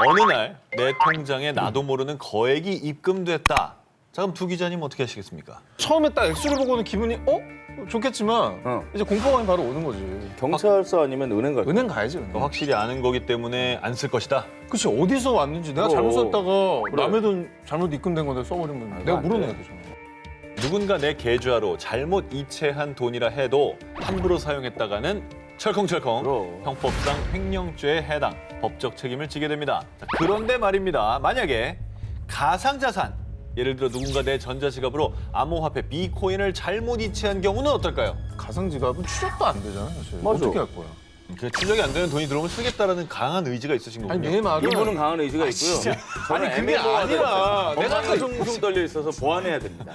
어느 날 내 통장에 나도 모르는 거액이 입금됐다. 자, 그럼 두 기자님 어떻게 하시겠습니까? 처음에 딱 액수를 보고는 기분이 좋겠지만 이제 공포감이 바로 오는 거지. 경찰서 아니면 은행 갈까? 은행 가야지, 은행. 확실히 아는 거기 때문에 안 쓸 것이다. 그치, 어디서 왔는지 내가 잘못 썼다가 남의 돈 잘못 입금된 건데 써버리면 내가 물어내야 되잖아. 누군가 내 계좌로 잘못 이체한 돈이라 해도 함부로 사용했다가는 철컹철컹 그럼. 형법상 횡령죄에 해당, 법적 책임을 지게 됩니다. 자, 그런데 말입니다. 만약에 가상자산, 예를 들어 누군가 내 전자지갑으로 암호화폐 비코인을 잘못 이체한 경우는 어떨까요? 가상지갑은 추적도 안 되잖아, 사실. 맞아. 어떻게 할 거야? 그 추적이 안 되는 돈이 들어오면 쓰겠다라는 강한 의지가 있으신 거군요. 아니, 내 말은. 이분은 강한 의지가 있고요. 저는 아니, 그게 애매모호하다 아니라 했어요. 내가 엄마가 퉁퉁 떨려 있어서 보완해야 됩니다.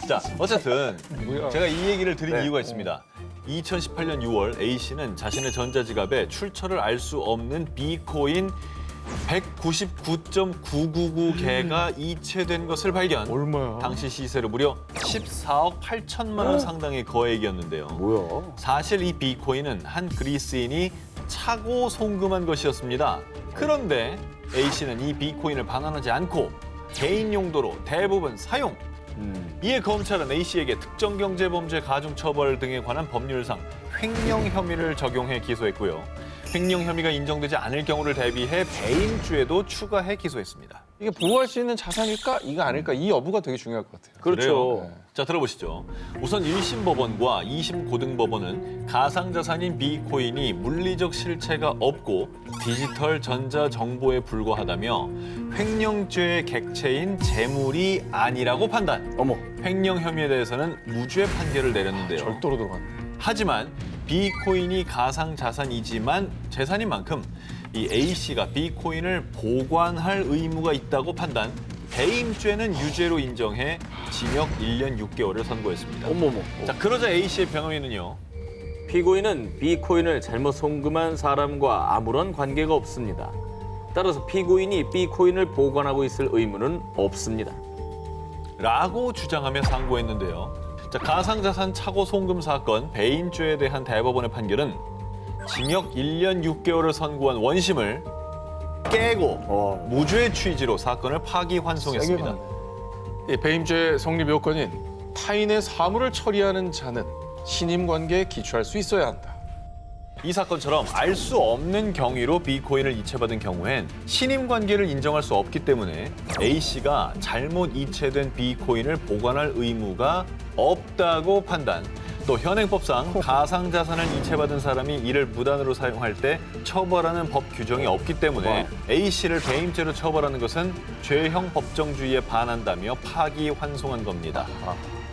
자, 어쨌든 뭐야. 제가 이 얘기를 드린 네. 이유가 있습니다. 2018년 6월 A씨는 자신의 전자지갑에 출처를 알 수 없는 비코인 199.999개가 이체된 것을 발견. 얼마야? 당시 시세로 무려 14억 8천만 원 상당의 거액이었는데요. 뭐야? 사실 이 비코인은 한 그리스인이 차고 송금한 것이었습니다. 그런데 A씨는 이 비코인을 반환하지 않고 개인 용도로 대부분 사용. 이에 검찰은 A씨에게 특정경제범죄 가중처벌 등에 관한 법률상 횡령 혐의를 적용해 기소했고요. 횡령 혐의가 인정되지 않을 경우를 대비해 배임죄도 추가해 기소했습니다. 이게 보호할 수 있는 자산일까? 이거 아닐까? 이 여부가 되게 중요할 것 같아요. 그렇죠. 그래요? 자, 들어보시죠. 우선 1심 법원과 2심 고등법원은 가상자산인 비코인이 물리적 실체가 없고 디지털 전자정보에 불과하다며 횡령죄의 객체인 재물이 아니라고 판단. 어머. 횡령 혐의에 대해서는 무죄 판결을 내렸는데요. 절도로 들어갔네. 하지만 비코인이 가상자산이지만 재산인 만큼 이 A씨가 비코인을 보관할 의무가 있다고 판단, 배임죄는 유죄로 인정해 징역 1년 6개월을 선고했습니다. 어머머. 자, 그러자 A씨의 변호인은요. 피고인은 비코인을 잘못 송금한 사람과 아무런 관계가 없습니다. 따라서 피고인이 비코인을 보관하고 있을 의무는 없습니다. 라고 주장하며 상고했는데요. 자, 가상자산 차고 송금 사건 배임죄에 대한 대법원의 판결은 징역 1년 6개월을 선고한 원심을 깨고 무죄 취지로 사건을 파기환송했습니다. 이 배임죄 성립 요건인 타인의 사물을 처리하는 자는 신임 관계에 기초할 수 있어야 한다. 이 사건처럼 알 수 없는 경위로 비코인을 이체받은 경우엔 신임 관계를 인정할 수 없기 때문에 A씨가 잘못 이체된 비코인을 보관할 의무가 없다고 판단. 또 현행법상 가상자산을 이체받은 사람이 이를 무단으로 사용할 때 처벌하는 법 규정이 없기 때문에 A씨를 배임죄로 처벌하는 것은 죄형 법정주의에 반한다며 파기환송한 겁니다.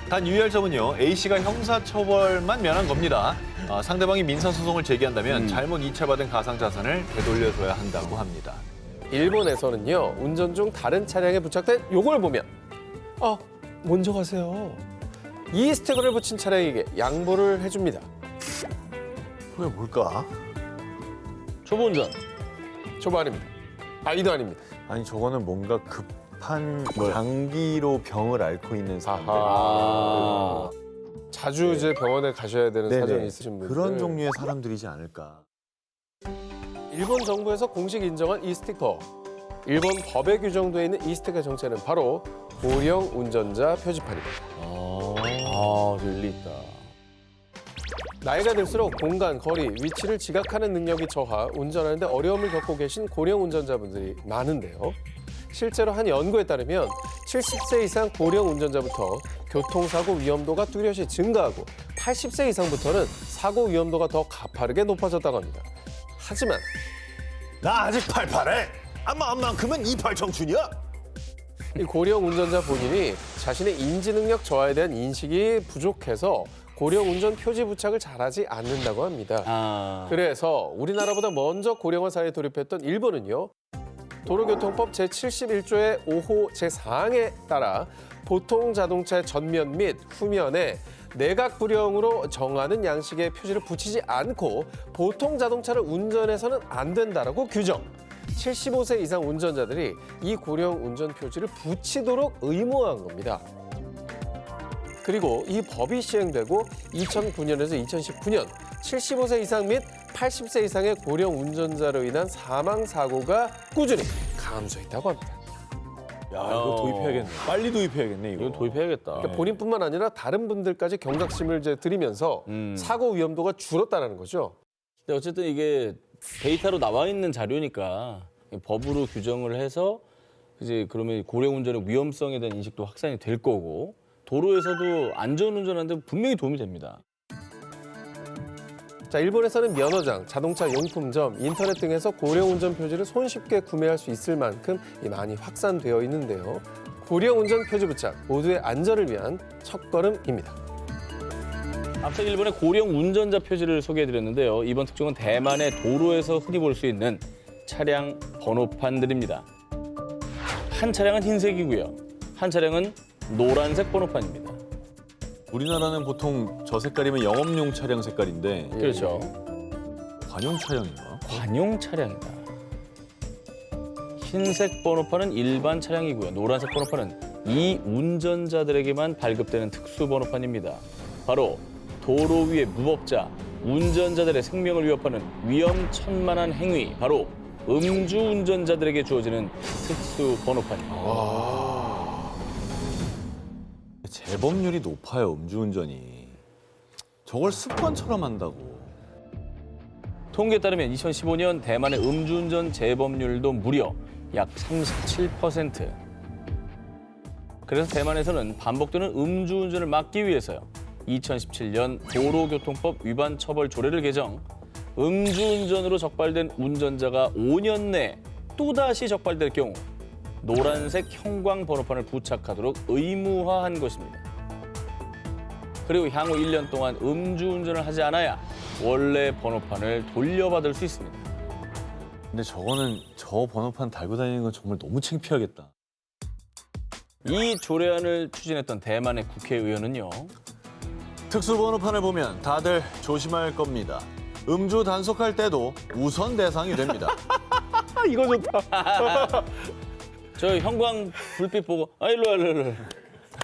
단 유의할 점은요, A씨가 형사처벌만 면한 겁니다. 상대방이 민사소송을 제기한다면 잘못 이체받은 가상자산을 되돌려줘야 한다고 합니다. 일본에서는요, 운전 중 다른 차량에 부착된 요걸 보면 먼저 가세요. 이 스티커를 붙인 차량에게 양보를 해줍니다. 그게 뭘까? 초보 운전. 초보 아닙니다. 이도 아닙니다. 아니 저거는 뭔가 급한 장기로 병을 앓고 있는 사람들. 자주 이제 병원에 가셔야 되는 네네. 사정이 있으신 분들. 그런 종류의 사람들이지 않을까. 일본 정부에서 공식 인정한 이 스티커. 일본 법에 규정되어 있는 이 스티커의 정체는 바로 고령 운전자 표지판입니다. 일리 있다. 나이가 들수록 공간, 거리, 위치를 지각하는 능력이 저하, 운전하는데 어려움을 겪고 계신 고령 운전자분들이 많은데요. 실제로 한 연구에 따르면 70세 이상 고령 운전자부터 교통사고 위험도가 뚜렷이 증가하고 80세 이상부터는 사고 위험도가 더 가파르게 높아졌다고 합니다. 하지만 나 아직 팔팔해. 마음만큼은 이팔 청춘이야. 이 고령 운전자 본인이 자신의 인지 능력 저하에 대한 인식이 부족해서 고령 운전 표지 부착을 잘하지 않는다고 합니다. 그래서 우리나라보다 먼저 고령화 사회에 돌입했던 일본은요. 도로교통법 제71조의 5호 제4항에 따라 보통 자동차의 전면 및 후면에 내각 불형으로 정하는 양식의 표지를 붙이지 않고 보통 자동차를 운전해서는 안 된다라고 규정. 75세 이상 운전자들이 이 고령 운전 표지를 붙이도록 의무화한 겁니다. 그리고 이 법이 시행되고 2009년에서 2019년 75세 이상 및 80세 이상의 고령 운전자로 인한 사망 사고가 꾸준히 감소했다고 합니다. 야, 이거 도입해야겠네. 빨리 도입해야겠네, 이거. 이거 도입해야겠다. 그러니까 본인뿐만 아니라 다른 분들까지 경각심을 이제 들이면서 사고 위험도가 줄었다는 거죠. 근데 어쨌든 이게 데이터로 나와 있는 자료니까 법으로 규정을 해서 이제 그러면 고령 운전의 위험성에 대한 인식도 확산이 될 거고 도로에서도 안전운전하는데 분명히 도움이 됩니다. 자, 일본에서는 면허장, 자동차 용품점, 인터넷 등에서 고령 운전 표지를 손쉽게 구매할 수 있을 만큼 많이 확산되어 있는데요. 고령 운전 표지 부착, 모두의 안전을 위한 첫걸음입니다. 앞서 일본의 고령 운전자 표지를 소개해드렸는데요. 이번 특종은 대만의 도로에서 흔히 볼 수 있는 차량 번호판들입니다. 한 차량은 흰색이고요. 한 차량은 노란색 번호판입니다. 우리나라는 보통 저 색깔이면 영업용 차량 색깔인데 그렇죠. 관용 차량인가? 관용 차량이다. 흰색 번호판은 일반 차량이고요. 노란색 번호판은 이 운전자들에게만 발급되는 특수 번호판입니다. 바로 도로 위의 무법자, 운전자들의 생명을 위협하는 위험천만한 행위, 바로 음주 운전자들에게 주어지는 특수 번호판입니다. 재범률이 높아요, 음주운전이. 저걸 습관처럼 한다고. 통계에 따르면 2015년 대만의 음주운전 재범률도 무려 약 37%. 그래서 대만에서는 반복되는 음주운전을 막기 위해서요. 2017년 도로교통법 위반 처벌 조례를 개정, 음주운전으로 적발된 운전자가 5년 내에 또다시 적발될 경우 노란색 형광 번호판을 부착하도록 의무화한 것입니다. 그리고 향후 1년 동안 음주운전을 하지 않아야 원래 번호판을 돌려받을 수 있습니다. 근데 저거는 저 번호판 달고 다니는 건 정말 너무 창피하겠다. 이 조례안을 추진했던 대만의 국회의원은요. 특수 번호판을 보면 다들 조심할 겁니다. 음주 단속할 때도 우선 대상이 됩니다. 이거 좋다. 저 형광 불빛 보고 일로 와,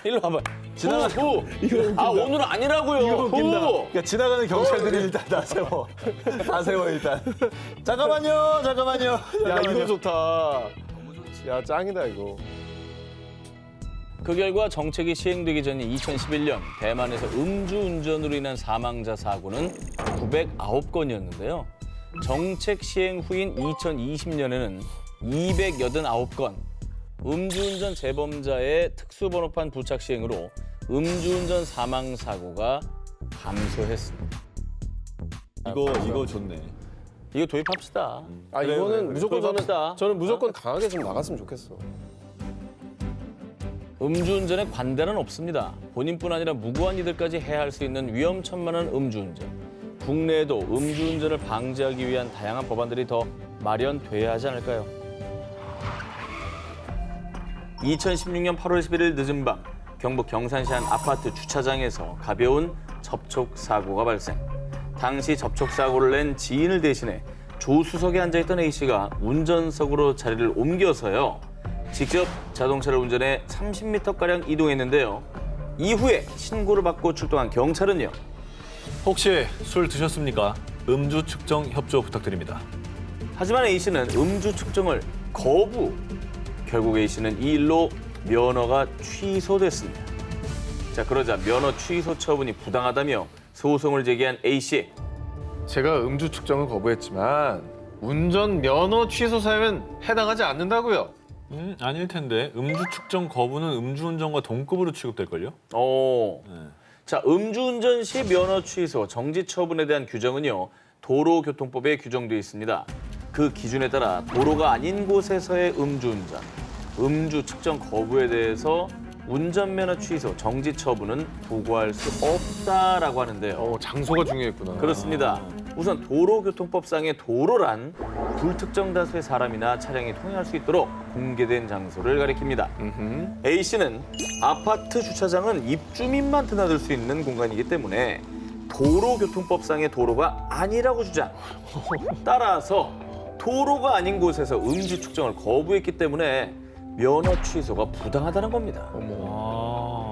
일로 와봐. 후. 아 오늘은 아니라고요. 이거 웃긴다. 후. 그러니까 지나가는 경찰들이 일단 다 세워. 다 세워 일단. 잠깐만요. 야, 이거 좋다. 야, 짱이다, 이거. 그 결과 정책이 시행되기 전인 2011년 대만에서 음주운전으로 인한 사망자 사고는 909건이었는데요. 정책 시행 후인 2020년에는 289건, 음주운전 재범자의 특수번호판 부착 시행으로 음주운전 사망 사고가 감소했습니다. 이거 좋네. 이거 도입합시다. 아, 그래요, 이거는 그래요. 무조건 도입합시다. 저는 무조건 강하게 좀 나갔으면 좋겠어. 음주운전에 관대는 없습니다. 본인뿐 아니라 무고한 이들까지 해할 수 있는 위험천만한 음주운전. 국내에도 음주운전을 방지하기 위한 다양한 법안들이 더 마련돼야 하지 않을까요? 2016년 8월 11일 늦은 밤 경북 경산시 한 아파트 주차장에서 가벼운 접촉 사고가 발생. 당시 접촉 사고를 낸 지인을 대신해 조수석에 앉아있던 A씨가 운전석으로 자리를 옮겨서요. 직접 자동차를 운전해 30m가량 이동했는데요. 이후에 신고를 받고 출동한 경찰은요. 혹시 술 드셨습니까? 음주 측정 협조 부탁드립니다. 하지만 A씨는 음주 측정을 거부. 결국 A씨는 이 일로 면허가 취소됐습니다. 자, 그러자 면허 취소 처분이 부당하다며 소송을 제기한 A씨. 제가 음주 측정을 거부했지만 운전 면허 취소 사유는 해당하지 않는다고요. 아닐 텐데. 음주 측정 거부는 음주운전과 동급으로 취급될걸요? 자, 음주운전 시 면허 취소, 정지 처분에 대한 규정은요. 도로교통법에 규정되어 있습니다. 그 기준에 따라 도로가 아닌 곳에서의 음주운전, 음주 측정 거부에 대해서 운전면허 취소, 정지 처분은 부과할 수 없다라고 하는데요. 장소가 중요했구나. 그렇습니다. 우선 도로교통법상의 도로란 불특정 다수의 사람이나 차량이 통행할 수 있도록 공개된 장소를 가리킵니다. A씨는 아파트 주차장은 입주민만 드나들 수 있는 공간이기 때문에 도로교통법상의 도로가 아니라고 주장. 따라서 도로가 아닌 곳에서 음주 측정을 거부했기 때문에 면허 취소가 부당하다는 겁니다.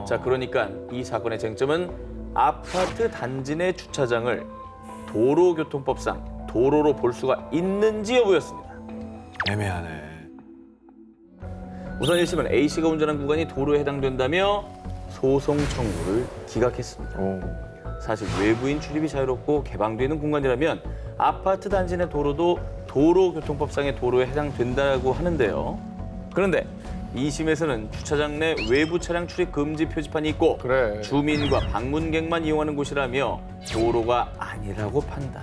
자, 그러니까 이 사건의 쟁점은 아파트 단지 내 주차장을 도로교통법상 도로로 볼 수가 있는지 여부였습니다. 애매하네. 우선 1심은 A씨가 운전한 구간이 도로에 해당된다며 소송 청구를 기각했습니다. 사실 외부인 출입이 자유롭고 개방되는 공간이라면 아파트 단지 내 도로도 도로교통법상의 도로에 해당된다고 하는데요. 그런데 2심에서는 주차장 내 외부 차량 출입 금지 표지판이 있고 그래. 주민과 방문객만 이용하는 곳이라며 도로가 아니라고 판단.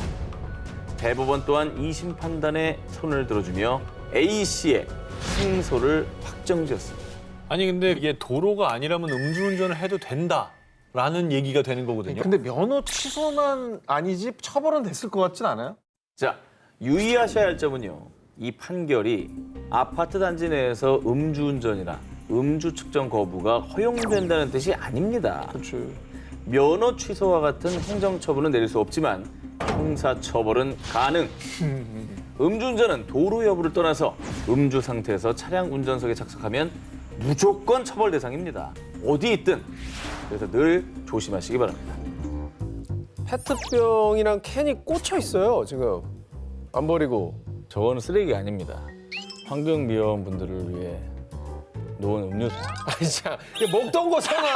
대법원 또한 2심 판단에 손을 들어주며 A씨의 승소를 확정지었습니다. 아니 근데 이게 도로가 아니라면 음주운전을 해도 된다라는 얘기가 되는 거거든요. 근데 면허 취소만 아니지 처벌은 됐을 것 같진 않아요? 자, 유의하셔야 할 점은요. 이 판결이 아파트 단지 내에서 음주운전이나 음주 측정 거부가 허용된다는 뜻이 아닙니다. 그렇지. 면허 취소와 같은 행정처분은 내릴 수 없지만 형사처벌은 가능. 음주운전은 도로 여부를 떠나서 음주 상태에서 차량 운전석에 착석하면 무조건 처벌 대상입니다. 어디 있든. 그래서 늘 조심하시기 바랍니다. 페트병이랑 캔이 꽂혀 있어요, 지금. 안 버리고. 저거는 쓰레기 아닙니다. 환경미화원분들을 위해 놓은 음료수. 아니, 자, 이게 먹던 거잖아.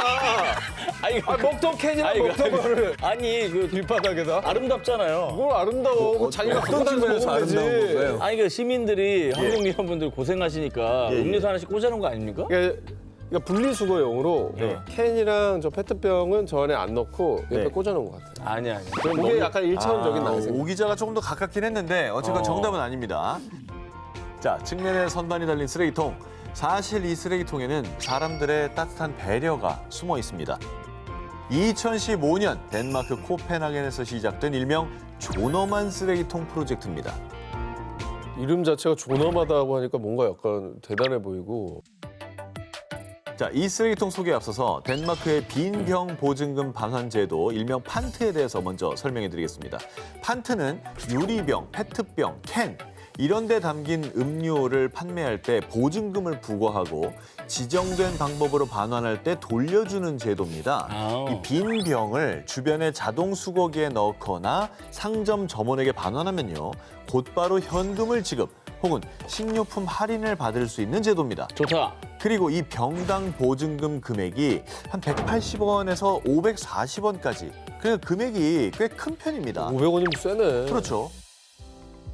아니, 먹던 캔이랑 먹던 거를 아니 그 길바닥에다. 아름답잖아요. 뭘 아름다워. 그거 자기가 갖던 다니면서 먹으면 되지. 아니 그 시민들이 환경미화원분들 고생하시니까 음료수 하나씩 꽂아놓은 거 아닙니까? 그러니까 분리수거용으로 캔이랑 저 페트병은 저 안에 안 넣고 옆에 꽂아놓은 것 같아요. 아니. 그게 약간 일차원적인 나이생. 오 기자가 조금 더 가깝긴 했는데 어쨌건 정답은 아닙니다. 자, 측면에 선반이 달린 쓰레기통. 사실 이 쓰레기통에는 사람들의 따뜻한 배려가 숨어 있습니다. 2015년 덴마크 코펜하겐에서 시작된 일명 존엄한 쓰레기통 프로젝트입니다. 이름 자체가 존엄하다고 하니까 뭔가 약간 대단해 보이고. 자, 이 쓰레기통 소개에 앞서서 덴마크의 빈병 보증금 방한 제도, 일명 판트에 대해서 먼저 설명해 드리겠습니다. 판트는 유리병, 페트병, 캔 이런 데 담긴 음료를 판매할 때 보증금을 부과하고 지정된 방법으로 반환할 때 돌려주는 제도입니다. 이 빈 병을 주변의 자동 수거기에 넣거나 상점 점원에게 반환하면요, 곧바로 현금을 지급 혹은 식료품 할인을 받을 수 있는 제도입니다. 좋다. 그리고 이 병당 보증금 금액이 한 180원에서 540원까지. 그러니까 금액이 꽤 큰 편입니다. 500원이면 세네. 그렇죠.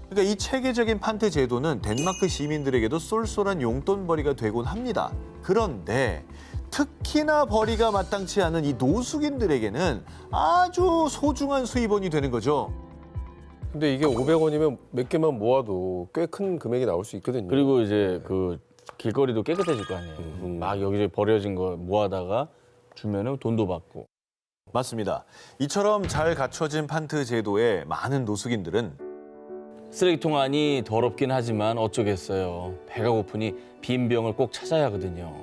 그러니까 이 체계적인 판트 제도는 덴마크 시민들에게도 쏠쏠한 용돈벌이가 되곤 합니다. 그런데 특히나 벌이가 마땅치 않은 이 노숙인들에게는 아주 소중한 수입원이 되는 거죠. 근데 이게 500원이면 몇 개만 모아도 꽤 큰 금액이 나올 수 있거든요. 그리고 이제 그 길거리도 깨끗해질 거 아니에요. 막 여기저기 버려진 거 모아다가 주면은 돈도 받고. 맞습니다. 이처럼 잘 갖춰진 판트 제도에 많은 노숙인들은 쓰레기통 안이 더럽긴 하지만 어쩌겠어요. 배가 고프니 빈 병을 꼭 찾아야 하거든요.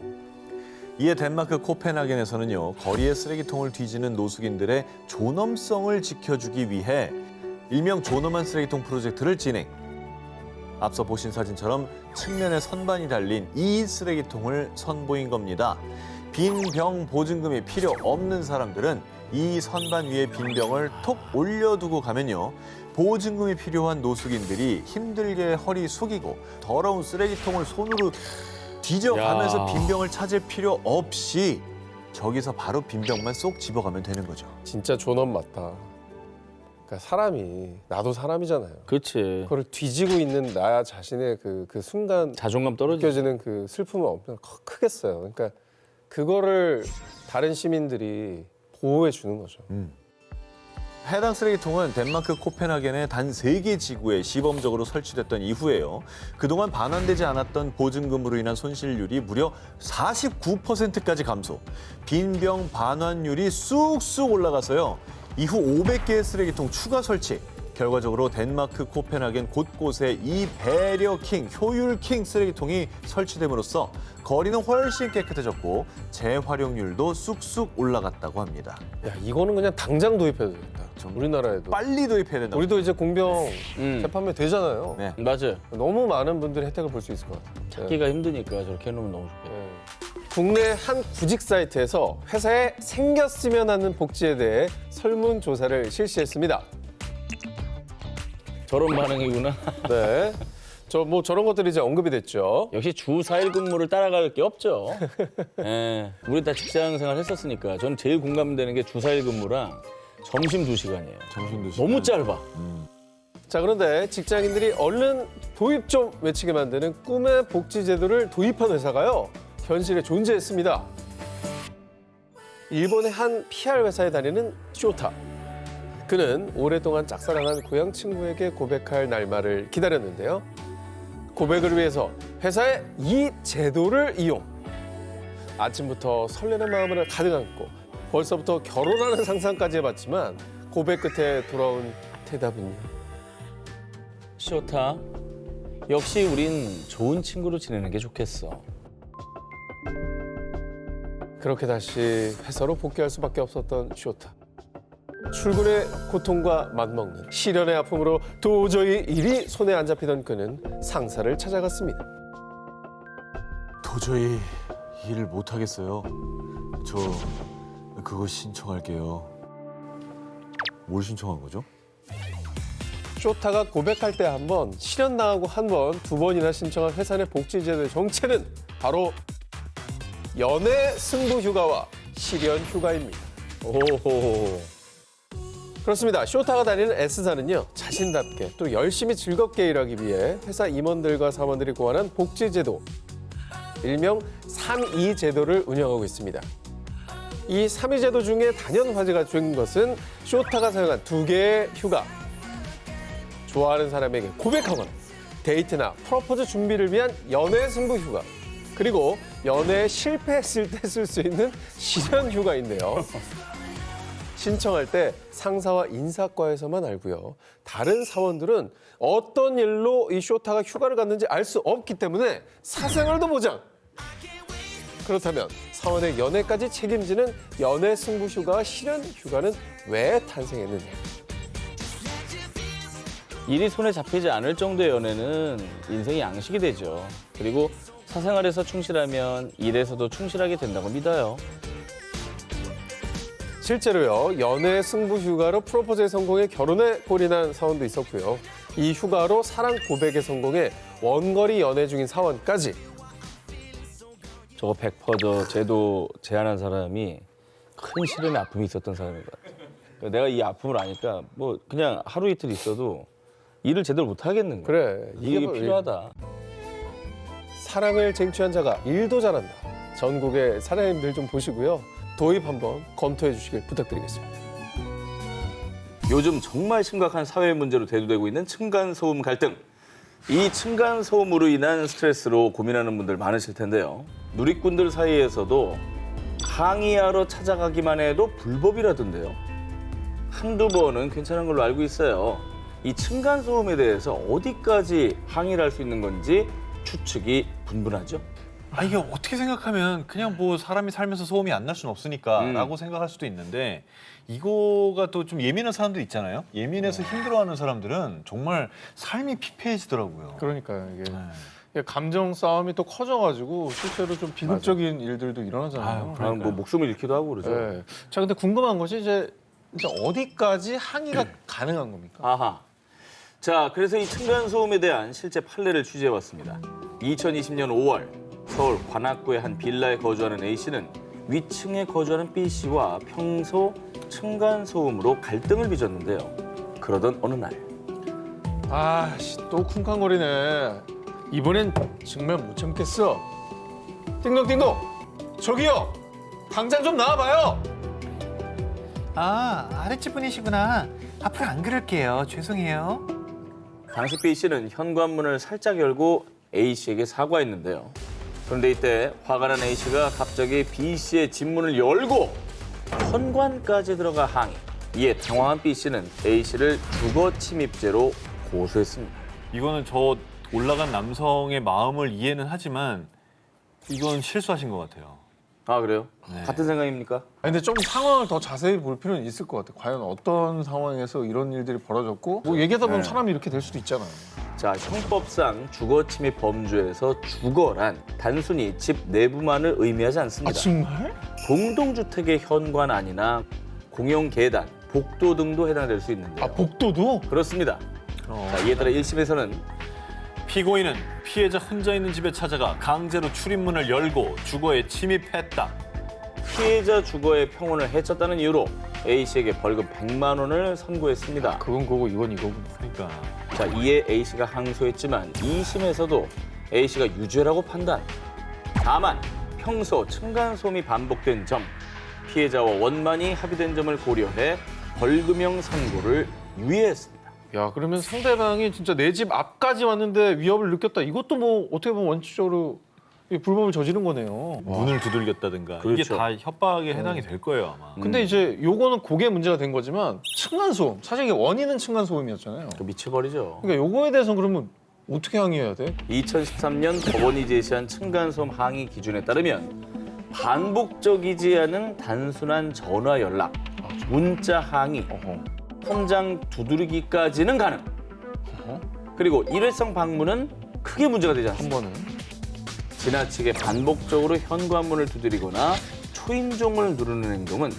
이에 덴마크 코펜하겐에서는요, 거리에 쓰레기통을 뒤지는 노숙인들의 존엄성을 지켜주기 위해 일명 존엄한 쓰레기통 프로젝트를 진행. 앞서 보신 사진처럼 측면에 선반이 달린 이 쓰레기통을 선보인 겁니다. 빈 병 보증금이 필요 없는 사람들은 이 선반 위에 빈 병을 톡 올려두고 가면요, 보증금이 필요한 노숙인들이 힘들게 허리 숙이고 더러운 쓰레기통을 손으로 뒤져가면서 야. 빈 병을 찾을 필요 없이 저기서 바로 빈 병만 쏙 집어가면 되는 거죠. 진짜 존엄 맞다. 그러니까 사람이, 나도 사람이잖아요. 그렇지. 그걸 뒤지고 있는 나 자신의 그 순간 자존감 떨어지죠. 느껴지는 그 슬픔은 엄청 크겠어요. 그러니까 그거를 다른 시민들이 보호해 주는 거죠. 해당 쓰레기통은 덴마크 코펜하겐의 단 3개 지구에 시범적으로 설치됐던 이후에요, 그동안 반환되지 않았던 보증금으로 인한 손실률이 무려 49%까지 감소, 빈병 반환율이 쑥쑥 올라가서요, 이후 500개의 쓰레기통 추가 설치, 결과적으로 덴마크 코펜하겐 곳곳에 이 배려킹, 효율킹 쓰레기통이 설치됨으로써 거리는 훨씬 깨끗해졌고 재활용률도 쑥쑥 올라갔다고 합니다. 야, 이거는 그냥 당장 도입해도 되겠다. 우리나라에도. 빨리 도입해야 된다고. 우리도 이제 공병 재판매 되잖아요. 네. 맞아요. 너무 많은 분들이 혜택을 볼 수 있을 것 같아요. 찾기가 힘드니까 저렇게 해놓으면 너무 좋겠다. 네. 국내 한 구직 사이트에서 회사에 생겼으면 하는 복지에 대해 설문조사를 실시했습니다. 저런 반응이구나. 네. 저런 것들이 이제 언급이 됐죠. 역시 주 4일 근무를 따라갈 게 없죠. 예, 우리 다 직장 생활 했었으니까 저는 제일 공감되는 게 주 4일 근무랑 점심 2시간이에요. 점심도 너무 짧아. 자, 그런데 직장인들이 얼른 도입 좀 외치게 만드는 꿈의 복지 제도를 도입한 회사가요, 현실에 존재했습니다. 일본의 한 PR 회사에 다니는 쇼타. 그는 오랫동안 짝사랑한 고향 친구에게 고백할 날만을 기다렸는데요. 고백을 위해서 회사의 이 제도를 이용. 아침부터 설레는 마음을 가득 안고 벌써부터 결혼하는 상상까지 해봤지만 고백 끝에 돌아온 대답은요. 쇼타, 역시 우린 좋은 친구로 지내는 게 좋겠어. 그렇게 다시 회사로 복귀할 수밖에 없었던 쇼타. 출근의 고통과 맞먹는 시련의 아픔으로 도저히 일이 손에 안 잡히던 그는 상사를 찾아갔습니다. 도저히 일을 못 하겠어요. 저 그거 신청할게요. 뭘 신청한 거죠? 쇼타가 고백할 때 한 번, 실현당하고 한 번, 두 번이나 신청한 회사 내 복지제도의 정체는 바로 연애 승부 휴가와 실현 휴가입니다. 오호. 그렇습니다. 쇼타가 다니는 S사는요, 자신답게 또 열심히 즐겁게 일하기 위해 회사 임원들과 사원들이 고안한 복지제도, 일명 3이 제도를 운영하고 있습니다. 이 3이 제도 중에 단연 화제가 된 것은 쇼타가 사용한 2개의 휴가. 좋아하는 사람에게 고백하거나 데이트나 프로포즈 준비를 위한 연애 승부 휴가, 그리고 연애에 실패했을 때 쓸 수 있는 실현 휴가인데요. 신청할 때 상사와 인사과에서만 알고요. 다른 사원들은 어떤 일로 이 쇼타가 휴가를 갔는지 알 수 없기 때문에 사생활도 보장. 그렇다면 사원의 연애까지 책임지는 연애 승부 휴가와 실현 휴가는 왜 탄생했느냐? 일이 손에 잡히지 않을 정도의 연애는 인생의 양식이 되죠. 그리고 사생활에서 충실하면 일에서도 충실하게 된다고 믿어요. 실제로요, 연애 승부 휴가로 프로포즈에 성공해 결혼에 골인한 사원도 있었고요. 이 휴가로 사랑 고백에 성공해 원거리 연애 중인 사원까지. 저거 100% 제도 제안한 사람이 큰 시련의 아픔이 있었던 사람인 것 같아. 그러니까 내가 이 아픔을 아니까 뭐 그냥 하루 이틀 있어도 일을 제대로 못 하겠는 거야. 그래, 이게 뭐 필요하다. 사랑을 쟁취한 자가 일도 잘한다. 전국의 사장님들 좀 보시고요. 도입 한번 검토해 주시길 부탁드리겠습니다. 요즘 정말 심각한 사회 문제로 대두되고 있는 층간소음 갈등. 이 층간소음으로 인한 스트레스로 고민하는 분들 많으실 텐데요. 누리꾼들 사이에서도 항의하러 찾아가기만 해도 불법이라던데요. 한두 번은 괜찮은 걸로 알고 있어요. 이 층간소음에 대해서 어디까지 항의를 할 수 있는 건지 추측이 분분하죠. 아, 이게 어떻게 생각하면 그냥 뭐 사람이 살면서 소음이 안 날 수는 없으니까라고 생각할 수도 있는데, 이거가 또 좀 예민한 사람들 있잖아요. 예민해서 힘들어하는 사람들은 정말 삶이 피폐해지더라고요. 그러니까요. 이게 감정 싸움이 또 커져가지고 실제로 좀 비극적인 일들도 일어나잖아요. 뭐 목숨을 잃기도 하고 그러죠. 네. 자, 근데 궁금한 것이 이제 어디까지 항의가 가능한 겁니까? 아하. 자, 그래서 이 층간소음에 대한 실제 판례를 취재해왔습니다. 2020년 5월 서울 관악구의 한 빌라에 거주하는 A씨는 위층에 거주하는 B씨와 평소 층간소음으로 갈등을 빚었는데요. 그러던 어느 날 아씨, 또 쿵쾅거리네. 이번엔 정말 못 참겠어. 띵동띵동. 저기요. 당장 좀 나와봐요. 아, 아랫집 분이시구나. 앞으로 안 그럴게요. 죄송해요. 당시 B씨는 현관문을 살짝 열고 A씨에게 사과했는데요. 그런데 이때 화가 난 A씨가 갑자기 B씨의 집문을 열고 현관까지 들어가 항의. 이에 당황한 B씨는 A씨를 주거 침입죄로 고소했습니다. 이거는 저 올라간 남성의 마음을 이해는 하지만 이건 실수하신 것 같아요. 아, 그래요? 네. 같은 생각입니까? 아니, 근데 좀 상황을 더 자세히 볼 필요는 있을 것 같아요. 과연 어떤 상황에서 이런 일들이 벌어졌고, 뭐 얘기하다 보면 사람이 이렇게 될 수도 있잖아요. 자, 형법상 주거 침입 범주에서 주거란 단순히 집 내부만을 의미하지 않습니다. 정말? 공동주택의 현관 안이나 공용 계단, 복도 등도 해당될 수 있는데요. 복도도? 그렇습니다. 자, 이에 따라 1심에서는 피고인은 피해자 혼자 있는 집에 찾아가 강제로 출입문을 열고 주거에 침입했다. 피해자 주거의 평온을 해쳤다는 이유로 A씨에게 벌금 100만 원을 선고했습니다. 그건 그거고 이건 이거고. 그러니까 자, 이에 A씨가 항소했지만 2심에서도 A씨가 유죄라고 판단. 다만 평소 층간소음이 반복된 점, 피해자와 원만히 합의된 점을 고려해 벌금형 선고를 유예했습니다. 야, 그러면 상대방이 진짜 내 집 앞까지 왔는데 위협을 느꼈다. 이것도 뭐 어떻게 보면 원칙적으로 이 불법을 저지른 거네요. 문을 두들겼다든가 이게 그렇죠. 다 협박에 해당이 될 거예요 아마. 근데 이제 요거는 그게 문제가 된 거지만 층간소음. 사실 이게 원인은 층간소음이었잖아요. 미쳐버리죠. 그러니까 요거에 대해서는 그러면 어떻게 항의해야 돼? 2013년 법원이 제시한 층간소음 항의 기준에 따르면 반복적이지 않은 단순한 전화 연락, 문자 항의, 현장 두드리기까지는 가능. 그리고 일회성 방문은 크게 문제가 되지 않습니다. 한 번은. 지나치게 반복적으로 현관문을 두드리거나 초인종을 누르는 행동은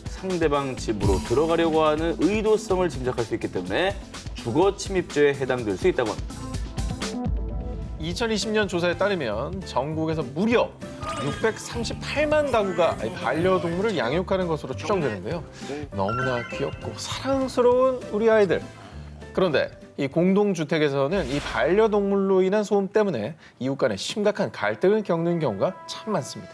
상대방 집으로 들어가려고 하는 의도성을 짐작할 수 있기 때문에 주거 침입죄에 해당될 수 있다고 합니다. 2020년 조사에 따르면 전국에서 무려 638만 가구가 반려동물을 양육하는 것으로 추정되는데요. 너무나 귀엽고 사랑스러운 우리 아이들. 그런데 이 공동주택에서는 이 반려동물로 인한 소음 때문에 이웃 간에 심각한 갈등을 겪는 경우가 참 많습니다.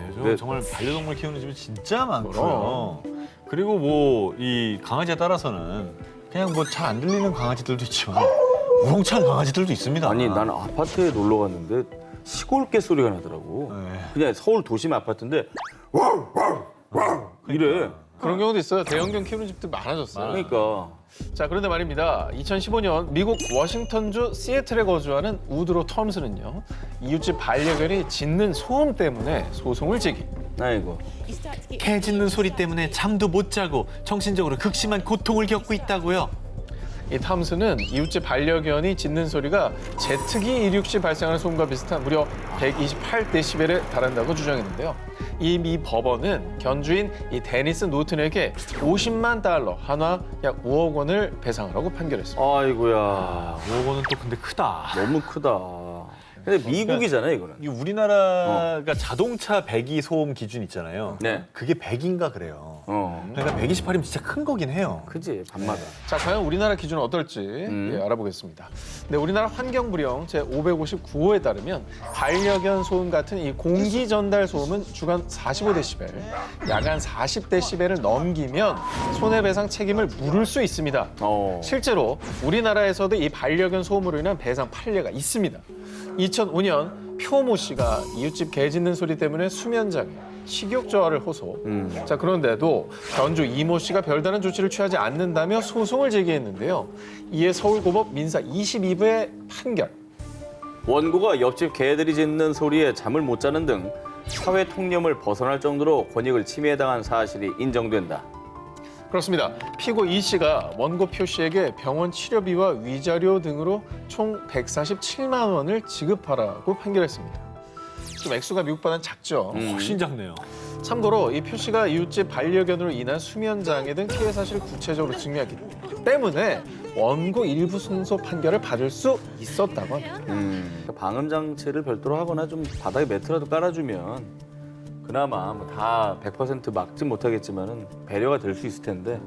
요즘 네. 정말 반려동물 키우는 집이 진짜 많고요. 그리고 뭐 이 강아지에 따라서는 그냥 뭐 잘 안 들리는 강아지들도 있지만 우렁찬 강아지들도 있습니다. 아니, 나는 아파트에 놀러 갔는데 시골 개 소리가 나더라고. 네. 그냥 서울 도심 아파트인데 이래. 그런 경우도 있어요. 대형견 키우는 집들 많아졌어요. 그러니까 자, 그런데 말입니다. 2015년 미국 워싱턴주 시애틀에 거주하는 우드로 텀스는요. 이웃집 반려견이 짖는 소음 때문에 소송을 제기. 아이고. 개 짖는 소리 때문에 잠도 못 자고 정신적으로 극심한 고통을 겪고 있다고요. 이 탐스는 이웃집 반려견이 짖는 소리가 제트기 이륙 시 발생하는 소음과 비슷한 무려 128데시벨에 달한다고 주장했는데요. 이 미 법원은 견주인 이 데니스 노튼에게 50만 달러, 한화 약 5억 원을 배상하라고 판결했습니다. 아이고야. 요거는 또 근데 크다. 너무 크다. 근데 미국이잖아요, 이거는. 이 우리나라가 자동차 배기 소음 기준 있잖아요. 네. 그게 100인가 그래요. 그러니까 128이면 진짜 큰 거긴 해요. 크지, 밤마다. 자, 과연 우리나라 기준은 어떨지 예, 알아보겠습니다. 네, 우리나라 환경부령 제559호에 따르면 반려견 소음 같은 이 공기 전달 소음은 주간 45데시벨, 야간 40데시벨을 넘기면 손해배상 책임을 물을 수 있습니다. 실제로 우리나라에서도 이 반려견 소음으로 인한 배상 판례가 있습니다. 2005년 표모 씨가 이웃집 개 짖는 소리 때문에 수면장애, 식욕 저하를 호소. 자, 그런데도 견주 이모 씨가 별다른 조치를 취하지 않는다며 소송을 제기했는데요. 이에 서울고법 민사 22부의 판결. 원고가 옆집 개들이 짖는 소리에 잠을 못 자는 등 사회 통념을 벗어날 정도로 권익을 침해당한 사실이 인정된다. 그렇습니다. 피고 이 씨가 원고 표 씨에게 병원 치료비와 위자료 등으로 총 147만 원을 지급하라고 판결했습니다. 좀 액수가 미국보다는 작죠. 훨씬 작네요. 참고로 이 표 씨가 이웃집 반려견으로 인한 수면 장애 등 피해 사실을 구체적으로 증명했기 때문에 원고 일부 승소 판결을 받을 수 있었다고 합니다. 방음 장치를 별도로 하거나 좀 바닥에 매트라도 깔아주면 그나마 뭐 다 100% 막지 못하겠지만은 배려가 될 수 있을 텐데.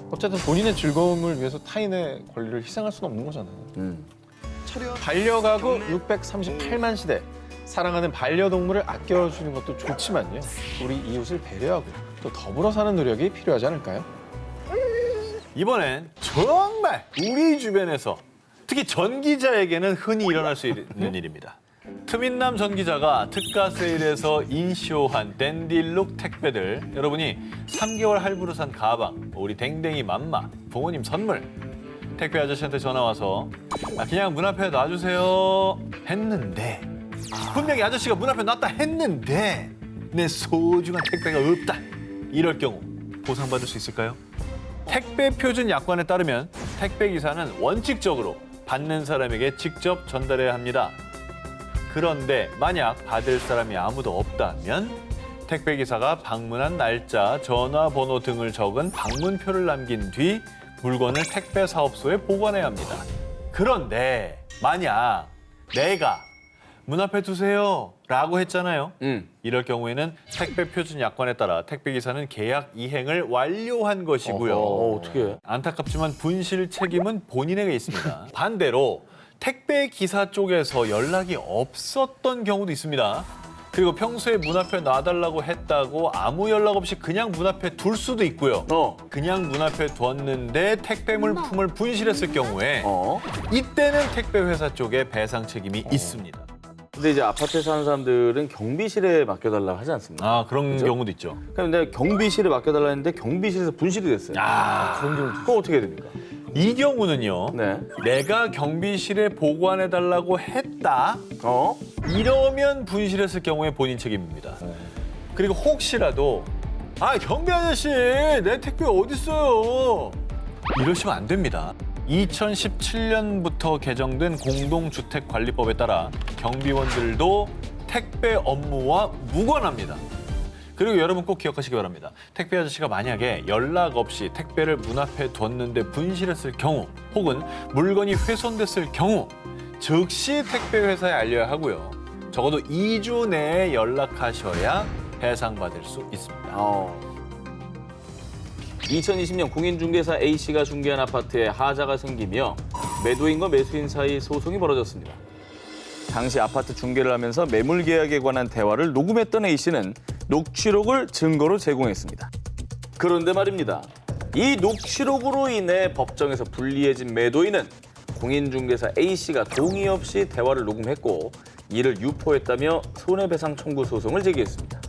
어쨌든 본인의 즐거움을 위해서 타인의 권리를 희생할 수는 없는 거잖아요. 반려가구 638만 시대. 사랑하는 반려동물을 아껴주는 것도 좋지만요. 우리 이웃을 배려하고 또 더불어 사는 노력이 필요하지 않을까요? 이번엔 정말 우리 주변에서 특히 전 기자에게는 흔히 일어날 수 있는 일입니다. 트윈남 전 기자가 특가 세일에서 인쇼한 댄디룩 택배들, 여러분이 3개월 할부로 산 가방, 우리 댕댕이 맘마, 부모님 선물, 택배 아저씨한테 전화 와서 그냥 문 앞에 놔주세요 했는데, 분명히 아저씨가 문 앞에 놨다 했는데 내 소중한 택배가 없다. 이럴 경우 보상받을 수 있을까요? 택배 표준 약관에 따르면 택배 기사는 원칙적으로 받는 사람에게 직접 전달해야 합니다. 그런데 만약 받을 사람이 아무도 없다면 택배기사가 방문한 날짜, 전화번호 등을 적은 방문표를 남긴 뒤 물건을 택배사업소에 보관해야 합니다. 그런데 만약 내가 문 앞에 두세요 라고 했잖아요. 이럴 경우에는 택배 표준 약관에 따라 택배기사는 계약 이행을 완료한 것이고요. 어떻게 해? 안타깝지만 분실 책임은 본인에게 있습니다. 반대로 택배기사 쪽에서 연락이 없었던 경우도 있습니다. 그리고 평소에 문 앞에 놔달라고 했다고 아무 연락 없이 그냥 문 앞에 둘 수도 있고요. 그냥 문 앞에 두었는데 택배 물품을 분실했을 경우에 이때는 택배회사 쪽에 배상 책임이 있습니다. 근데 이제 아파트에 사는 사람들은 경비실에 맡겨달라고 하지 않습니까? 아, 그런 경우도 있죠. 그럼 내가 경비실에 맡겨달라 했는데 경비실에서 분실이 됐어요. 그런 경우도 그럼 어떻게 해야 됩니까? 이 경우는요. 네. 내가 경비실에 보관해달라고 했다. 이러면 분실했을 경우에 본인 책임입니다. 그리고 혹시라도 경비 아저씨 내 택배 어디 있어요? 이러시면 안 됩니다. 2017년부터 개정된 공동주택관리법에 따라 경비원들도 택배 업무와 무관합니다. 그리고 여러분 꼭 기억하시기 바랍니다. 택배 아저씨가 만약에 연락 없이 택배를 문 앞에 뒀는데 분실했을 경우 혹은 물건이 훼손됐을 경우 즉시 택배 회사에 알려야 하고요. 적어도 2주 내에 연락하셔야 배상받을 수 있습니다. 2020년 공인중개사 A씨가 중개한 아파트에 하자가 생기며 매도인과 매수인 사이 소송이 벌어졌습니다. 당시 아파트 중개를 하면서 매물 계약에 관한 대화를 녹음했던 A씨는 녹취록을 증거로 제공했습니다. 그런데 말입니다. 이 녹취록으로 인해 법정에서 불리해진 매도인은 공인중개사 A씨가 동의 없이 대화를 녹음했고 이를 유포했다며 손해배상 청구 소송을 제기했습니다.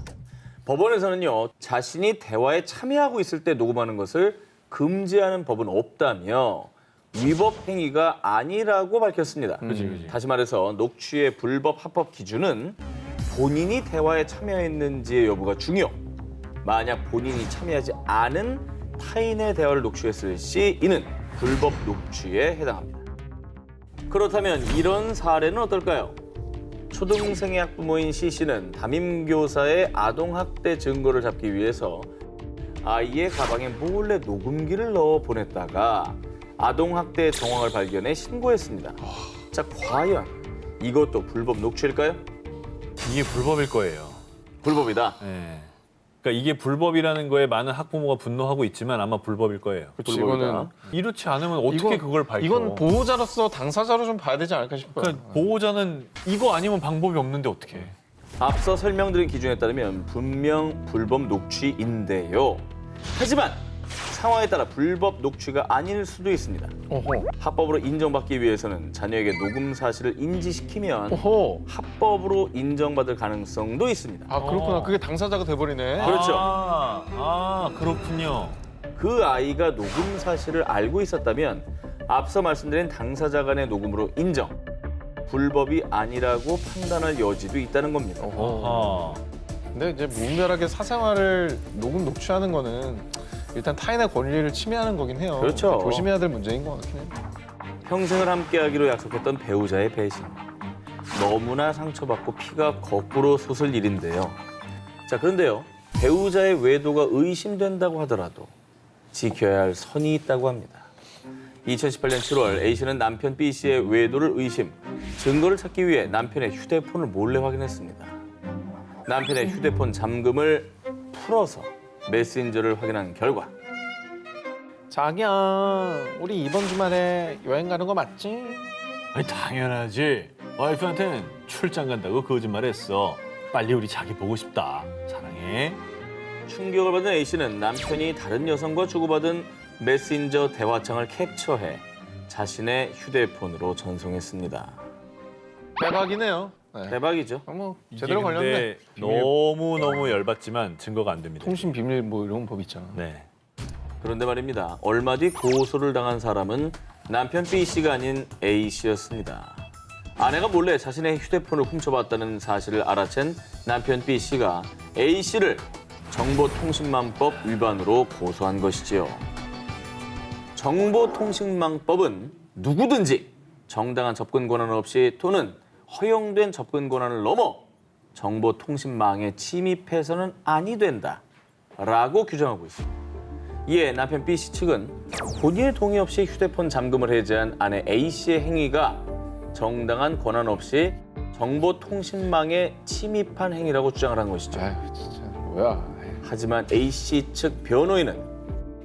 법원에서는요, 자신이 대화에 참여하고 있을 때 녹음하는 것을 금지하는 법은 없다며 위법 행위가 아니라고 밝혔습니다. 다시 말해서 녹취의 불법 합법 기준은 본인이 대화에 참여했는지의 여부가 중요. 만약 본인이 참여하지 않은 타인의 대화를 녹취했을 시 이는 불법 녹취에 해당합니다. 그렇다면 이런 사례는 어떨까요? 초등생의 학부모인 C씨는 담임교사의 아동학대 증거를 잡기 위해서 아이의 가방에 몰래 녹음기를 넣어 보냈다가 아동학대 정황을 발견해 신고했습니다. 자, 과연 이것도 불법 녹취일까요? 이게 불법일 거예요. 불법이다. 네. 그러니까 이게 불법이라는 거에 많은 학부모가 분노하고 있지만 아마 불법일 거예요. 그렇지, 불법이다. 이거는 이렇지 않으면 어떻게 그걸 밝혀? 이건 보호자로서 당사자로 좀 봐야 되지 않을까 싶어요. 그러니까 보호자는 이거 아니면 방법이 없는데 어떻게 해? 앞서 설명드린 기준에 따르면 분명 불법 녹취인데요. 하지만 상황에 따라 불법 녹취가 아닐 수도 있습니다. 합법으로 인정받기 위해서는 자녀에게 녹음 사실을 인지시키면 합법으로 인정받을 가능성도 있습니다. 아, 그렇구나. 그게 당사자가 돼버리네. 그렇죠. 그렇군요. 그 아이가 녹음 사실을 알고 있었다면 앞서 말씀드린 당사자 간의 녹음으로 인정, 불법이 아니라고 판단할 여지도 있다는 겁니다. 근데 이제 무분별하게 사생활을 녹취하는 거는 일단 타인의 권리를 침해하는 거긴 해요. 그렇죠. 조심해야 될 문제인 것 같긴 해요. 평생을 함께하기로 약속했던 배우자의 배신. 너무나 상처받고 피가 거꾸로 솟을 일인데요. 자, 그런데요. 배우자의 외도가 의심된다고 하더라도 지켜야 할 선이 있다고 합니다. 2018년 7월 A씨는 남편 B씨의 외도를 의심, 증거를 찾기 위해 남편의 휴대폰을 몰래 확인했습니다. 남편의 휴대폰 잠금을 풀어서 메신저를 확인한 결과 자기야, 우리 이번 주말에 여행 가는 거 맞지? 아니 당연하지. 와이프한테는 출장 간다고 거짓말했어. 빨리 우리 자기 보고 싶다. 사랑해. 충격을 받은 A씨는 남편이 다른 여성과 주고받은 메신저 대화창을 캡처해 자신의 휴대폰으로 전송했습니다. 대박이네요. 네. 대박이죠. 뭐 제대로 걸렸네. 너무 열받지만 증거가 안 됩니다. 통신 비밀 뭐 이런 법 있잖아. 네. 그런데 말입니다. 얼마 뒤 고소를 당한 사람은 남편 B씨가 아닌 A씨였습니다. 아내가 몰래 자신의 휴대폰을 훔쳐봤다는 사실을 알아챈 남편 B씨가 A씨를 정보통신망법 위반으로 고소한 것이지요. 정보통신망법은 누구든지 정당한 접근 권한 없이 또는 허용된 접근 권한을 넘어 정보통신망에 침입해서는 아니 된다라고 규정하고 있습니다. 이에 남편 B씨 측은 본인의 동의 없이 휴대폰 잠금을 해제한 아내 A씨의 행위가 정당한 권한 없이 정보통신망에 침입한 행위라고 주장을 한 것이죠. 아유 진짜 뭐야. 하지만 A씨 측 변호인은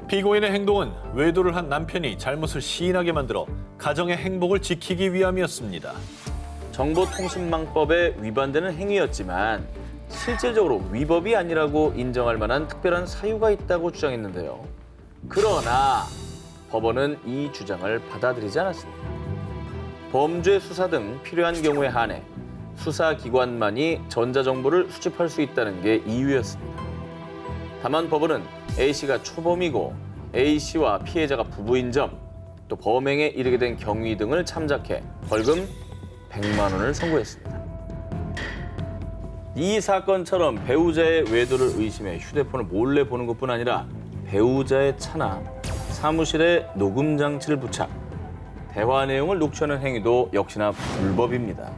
피고인의 행동은 외도를 한 남편이 잘못을 시인하게 만들어 가정의 행복을 지키기 위함이었습니다. 정보통신망법에 위반되는 행위였지만 실질적으로 위법이 아니라고 인정할 만한 특별한 사유가 있다고 주장했는데요. 그러나 법원은 이 주장을 받아들이지 않았습니다. 범죄 수사 등 필요한 경우에 한해 수사기관만이 전자정보를 수집할 수 있다는 게 이유였습니다. 다만 법원은 A씨가 초범이고 A씨와 피해자가 부부인 점, 또 범행에 이르게 된 경위 등을 참작해 벌금 100만 원을 선고했습니다. 이 사건처럼 배우자의 외도를 의심해 휴대폰을 몰래 보는 것뿐 아니라 배우자의 차나 사무실에 녹음 장치를 부착, 대화 내용을 녹취하는 행위도 역시나 불법입니다.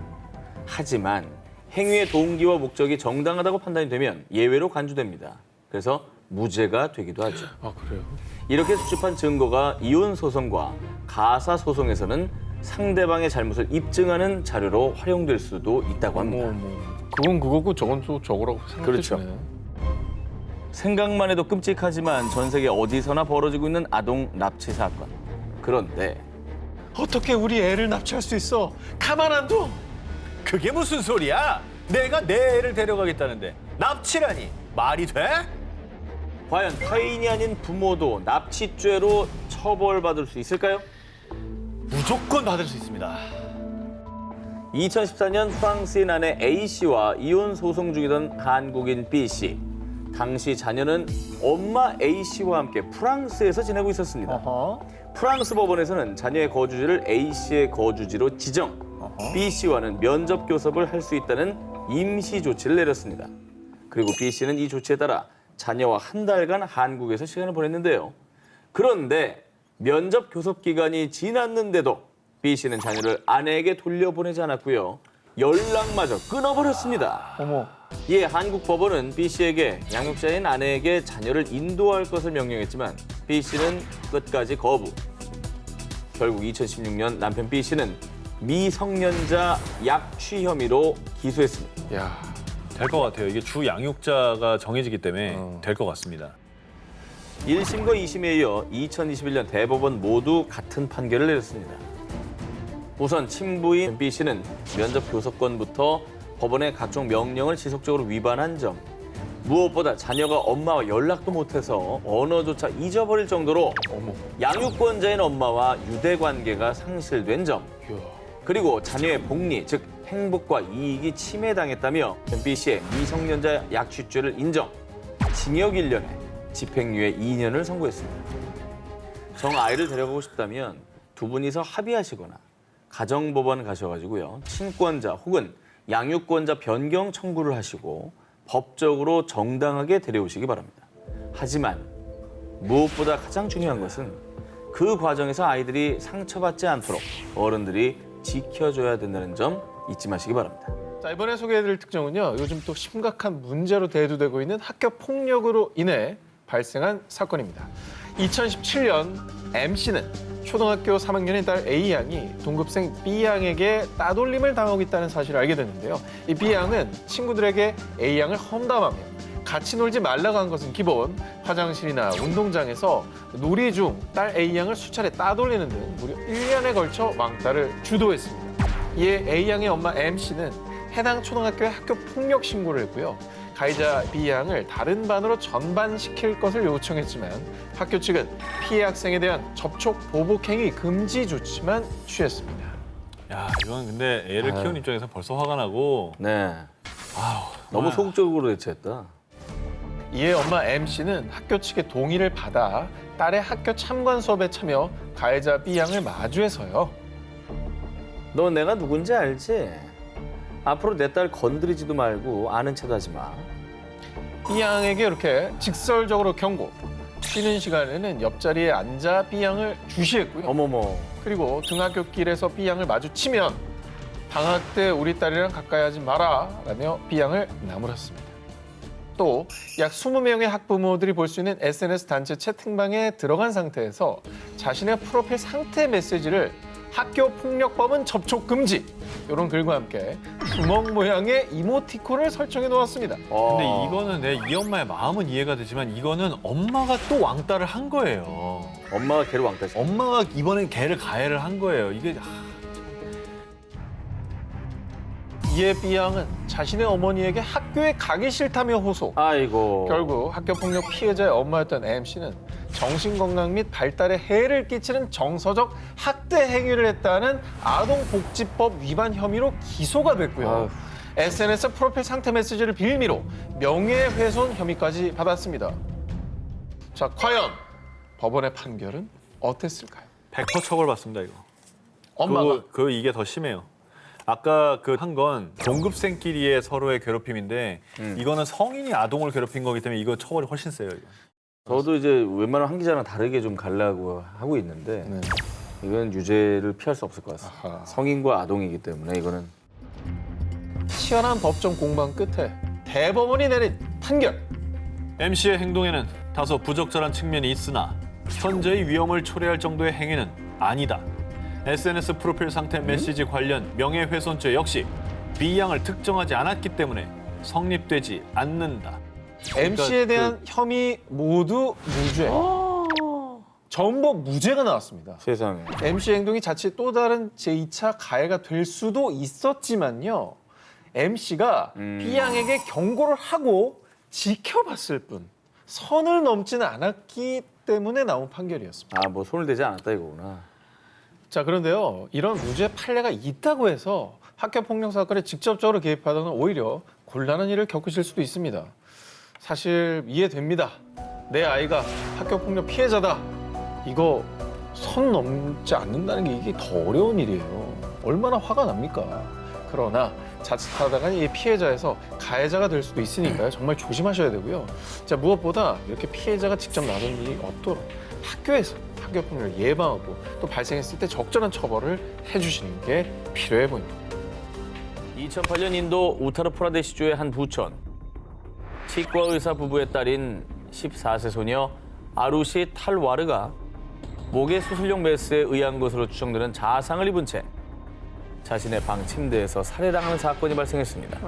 하지만 행위의 동기와 목적이 정당하다고 판단이 되면 예외로 간주됩니다. 그래서 무죄가 되기도 하죠. 아 그래요? 이렇게 수집한 증거가 이혼 소송과 가사 소송에서는 상대방의 잘못을 입증하는 자료로 활용될 수도 있다고 합니다. 그건 그거고 저건 또 저거라고 그렇죠. 생각되시네. 생각만 해도 끔찍하지만 전 세계 어디서나 벌어지고 있는 아동 납치 사건. 그런데 어떻게 우리 애를 납치할 수 있어? 가만 안 둬. 그게 무슨 소리야? 내가 내 애를 데려가겠다는데 납치라니 말이 돼? 과연 타인이 아닌 부모도 납치죄로 처벌받을 수 있을까요? 무조건 받을 수 있습니다. 2014년 프랑스인 아내 A씨와 이혼 소송 중이던 한국인 B씨. 당시 자녀는 엄마 A씨와 함께 프랑스에서 지내고 있었습니다. 프랑스 법원에서는 자녀의 거주지를 A씨의 거주지로 지정, B씨와는 면접 교섭을 할 수 있다는 임시 조치를 내렸습니다. 그리고 B씨는 이 조치에 따라 자녀와 한 달간 한국에서 시간을 보냈는데요. 그런데 면접 교섭 기간이 지났는데도 B씨는 자녀를 아내에게 돌려보내지 않았고요. 연락마저 끊어버렸습니다. 어머. 이에 한국 법원은 B씨에게 양육자인 아내에게 자녀를 인도할 것을 명령했지만 B씨는 끝까지 거부. 결국 2016년 남편 B씨는 미성년자 약취 혐의로 기소했습니다. 야. 될 것 같아요. 이게 주 양육자가 정해지기 때문에 될 것 같습니다. 1심과 2심에 이어 2021년 대법원 모두 같은 판결을 내렸습니다. 우선 친부인 B씨는 면접 교섭권부터 법원의 각종 명령을 지속적으로 위반한 점, 무엇보다 자녀가 엄마와 연락도 못해서 언어조차 잊어버릴 정도로 양육권자인 엄마와 유대관계가 상실된 점, 그리고 자녀의 복리, 즉 행복과 이익이 침해당했다며 B씨의 미성년자 약취죄를 인정, 징역 1년에 집행유예 2년을 선고했습니다. 정 아이를 데려가고 싶다면 두 분이서 합의하시거나 가정법원 가셔가지고요. 친권자 혹은 양육권자 변경 청구를 하시고 법적으로 정당하게 데려오시기 바랍니다. 하지만 무엇보다 가장 중요한 것은 그 과정에서 아이들이 상처받지 않도록 어른들이 지켜줘야 된다는 점 잊지 마시기 바랍니다. 자, 이번에 소개해드릴 특종은요. 요즘 또 심각한 문제로 대두되고 있는 학교 폭력으로 인해 발생한 사건입니다. 2017년 M씨는 초등학교 3학년의 딸 A양이 동급생 B양에게 따돌림을 당하고 있다는 사실을 알게 됐는데요. 이 B양은 친구들에게 A양을 험담하며 같이 놀지 말라고 한 것은 기본, 화장실이나 운동장에서 놀이 중 딸 A양을 수차례 따돌리는 등 무려 1년에 걸쳐 왕따를 주도했습니다. 이에 A양의 엄마 M씨는 해당 초등학교에 학교 폭력 신고를 했고요. 가해자 B양을 다른 반으로 전반시킬 것을 요청했지만 학교 측은 피해 학생에 대한 접촉 보복행위 금지 조치만 취했습니다. 야, 이건 근데 애를 키우는 입장에서 벌써 화가 나고 네. 너무 소극적으로 대처했다. 이에 엄마 M씨는 학교 측의 동의를 받아 딸의 학교 참관 수업에 참여 가해자 B양을 마주해서요. 너 내가 누군지 알지? 앞으로 내 딸 건드리지도 말고 아는 척 하지 마. B양에게 이렇게 직설적으로 경고. 쉬는 시간에는 옆자리에 앉아 B양을 주시했고요. 어머머. 그리고 등하굣길에서 B양을 마주치면 방학 때 우리 딸이랑 가까이 하지 마라 라며 비양을 나무랐습니다. 또 약 20명의 학부모들이 볼 수 있는 SNS 단체 채팅방에 들어간 상태에서 자신의 프로필 상태 메시지를 학교 폭력범은 접촉 금지 이런 글과 함께 주먹 모양의 이모티콘을 설정해 놓았습니다. 근데 이거는 이 엄마의 마음은 이해가 되지만 이거는 엄마가 또 왕따를 한 거예요. 엄마가 걔를 왕따시. 엄마가 이번엔 걔를 가해를 한 거예요. 이게 이에 B양은 자신의 어머니에게 학교에 가기 싫다며 호소. 아이고. 결국 학교폭력 피해자의 엄마였던 M씨는 정신건강 및 발달에 해를 끼치는 정서적 학대 행위를 했다는 아동복지법 위반 혐의로 기소가 됐고요. SNS 프로필 상태 메시지를 빌미로 명예훼손 혐의까지 받았습니다. 자, 과연 법원의 판결은 어땠을까요? 100% 처벌받습니다, 이거. 엄마가 이게 더 심해요. 아까 한 건 동급생끼리의 서로의 괴롭힘인데 이거는 성인이 아동을 괴롭힌 거기 때문에 이거 처벌이 훨씬 세요. 이거. 저도 이제 웬만한 한 기자랑 다르게 좀 가려고 하고 있는데 네. 이건 유죄를 피할 수 없을 것 같습니다. 아하. 성인과 아동이기 때문에 이거는 치열한 법정 공방 끝에 대법원이 내린 판결. MC의 행동에는 다소 부적절한 측면이 있으나 현재의 위험을 초래할 정도의 행위는 아니다. SNS 프로필 상태 메시지 관련 명예훼손죄 역시 B양을 특정하지 않았기 때문에 성립되지 않는다. MC에 대한 혐의 모두 무죄. 전부 무죄가 나왔습니다. 세상에. MC 행동이 자칫 또 다른 제2차 가해가 될 수도 있었지만요. MC가 B양에게 경고를 하고 지켜봤을 뿐 선을 넘지는 않았기 때문에 나온 판결이었습니다. 아, 뭐 손을 대지 않았다 이거구나. 자, 그런데요. 이런 무죄 판례가 있다고 해서 학교폭력 사건에 직접적으로 개입하다는 오히려 곤란한 일을 겪으실 수도 있습니다. 사실 이해됩니다. 내 아이가 학교폭력 피해자다. 이거 선 넘지 않는다는 게 이게 더 어려운 일이에요. 얼마나 화가 납니까? 그러나 자칫하다가 이 피해자에서 가해자가 될 수도 있으니까요. 정말 조심하셔야 되고요. 자, 무엇보다 이렇게 피해자가 직접 나선 일이 없도록 학교에서 학교폭력을 예방하고 또 발생했을 때 적절한 처벌을 해주시는 게 필요해 보입니다. 2008년 인도 우타르프라데시주의 한 부천. 치과 의사 부부의 딸인 14세 소녀 아루시 탈와르가 목에 수술용 메스에 의한 것으로 추정되는 자상을 입은 채 자신의 방 침대에서 살해당하는 사건이 발생했습니다.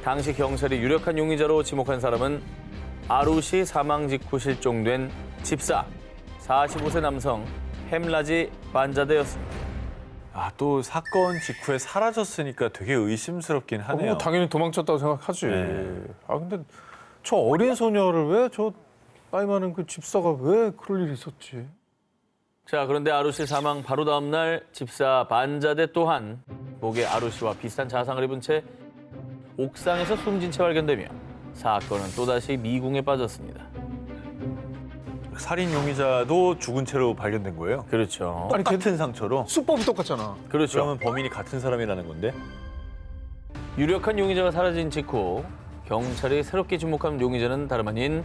당시 경찰이 유력한 용의자로 지목한 사람은 아루시 사망 직후 실종된 집사 45세 남성 햄라지 반자데였습니다. 아, 또 사건 직후에 사라졌으니까 되게 의심스럽긴 하네요. 뭐 당연히 도망쳤다고 생각하지. 네. 아, 근데 저 어린 소녀를 왜 저 나이 많은 그 집사가 왜 그럴 일이 있었지? 자, 그런데 아루시 사망 바로 다음 날 집사 반자데 또한 목에 아루시와 비슷한 자상을 입은 채 옥상에서 숨진 채 발견되며 사건은 또다시 미궁에 빠졌습니다. 살인 용의자도 죽은 채로 발견된 거예요? 그렇죠. 아니, 같은 상처로? 수법이 똑같잖아. 그렇죠. 그러면 범인이 같은 사람이라는 건데? 유력한 용의자가 사라진 직후 경찰이 새롭게 주목한 용의자는 다름 아닌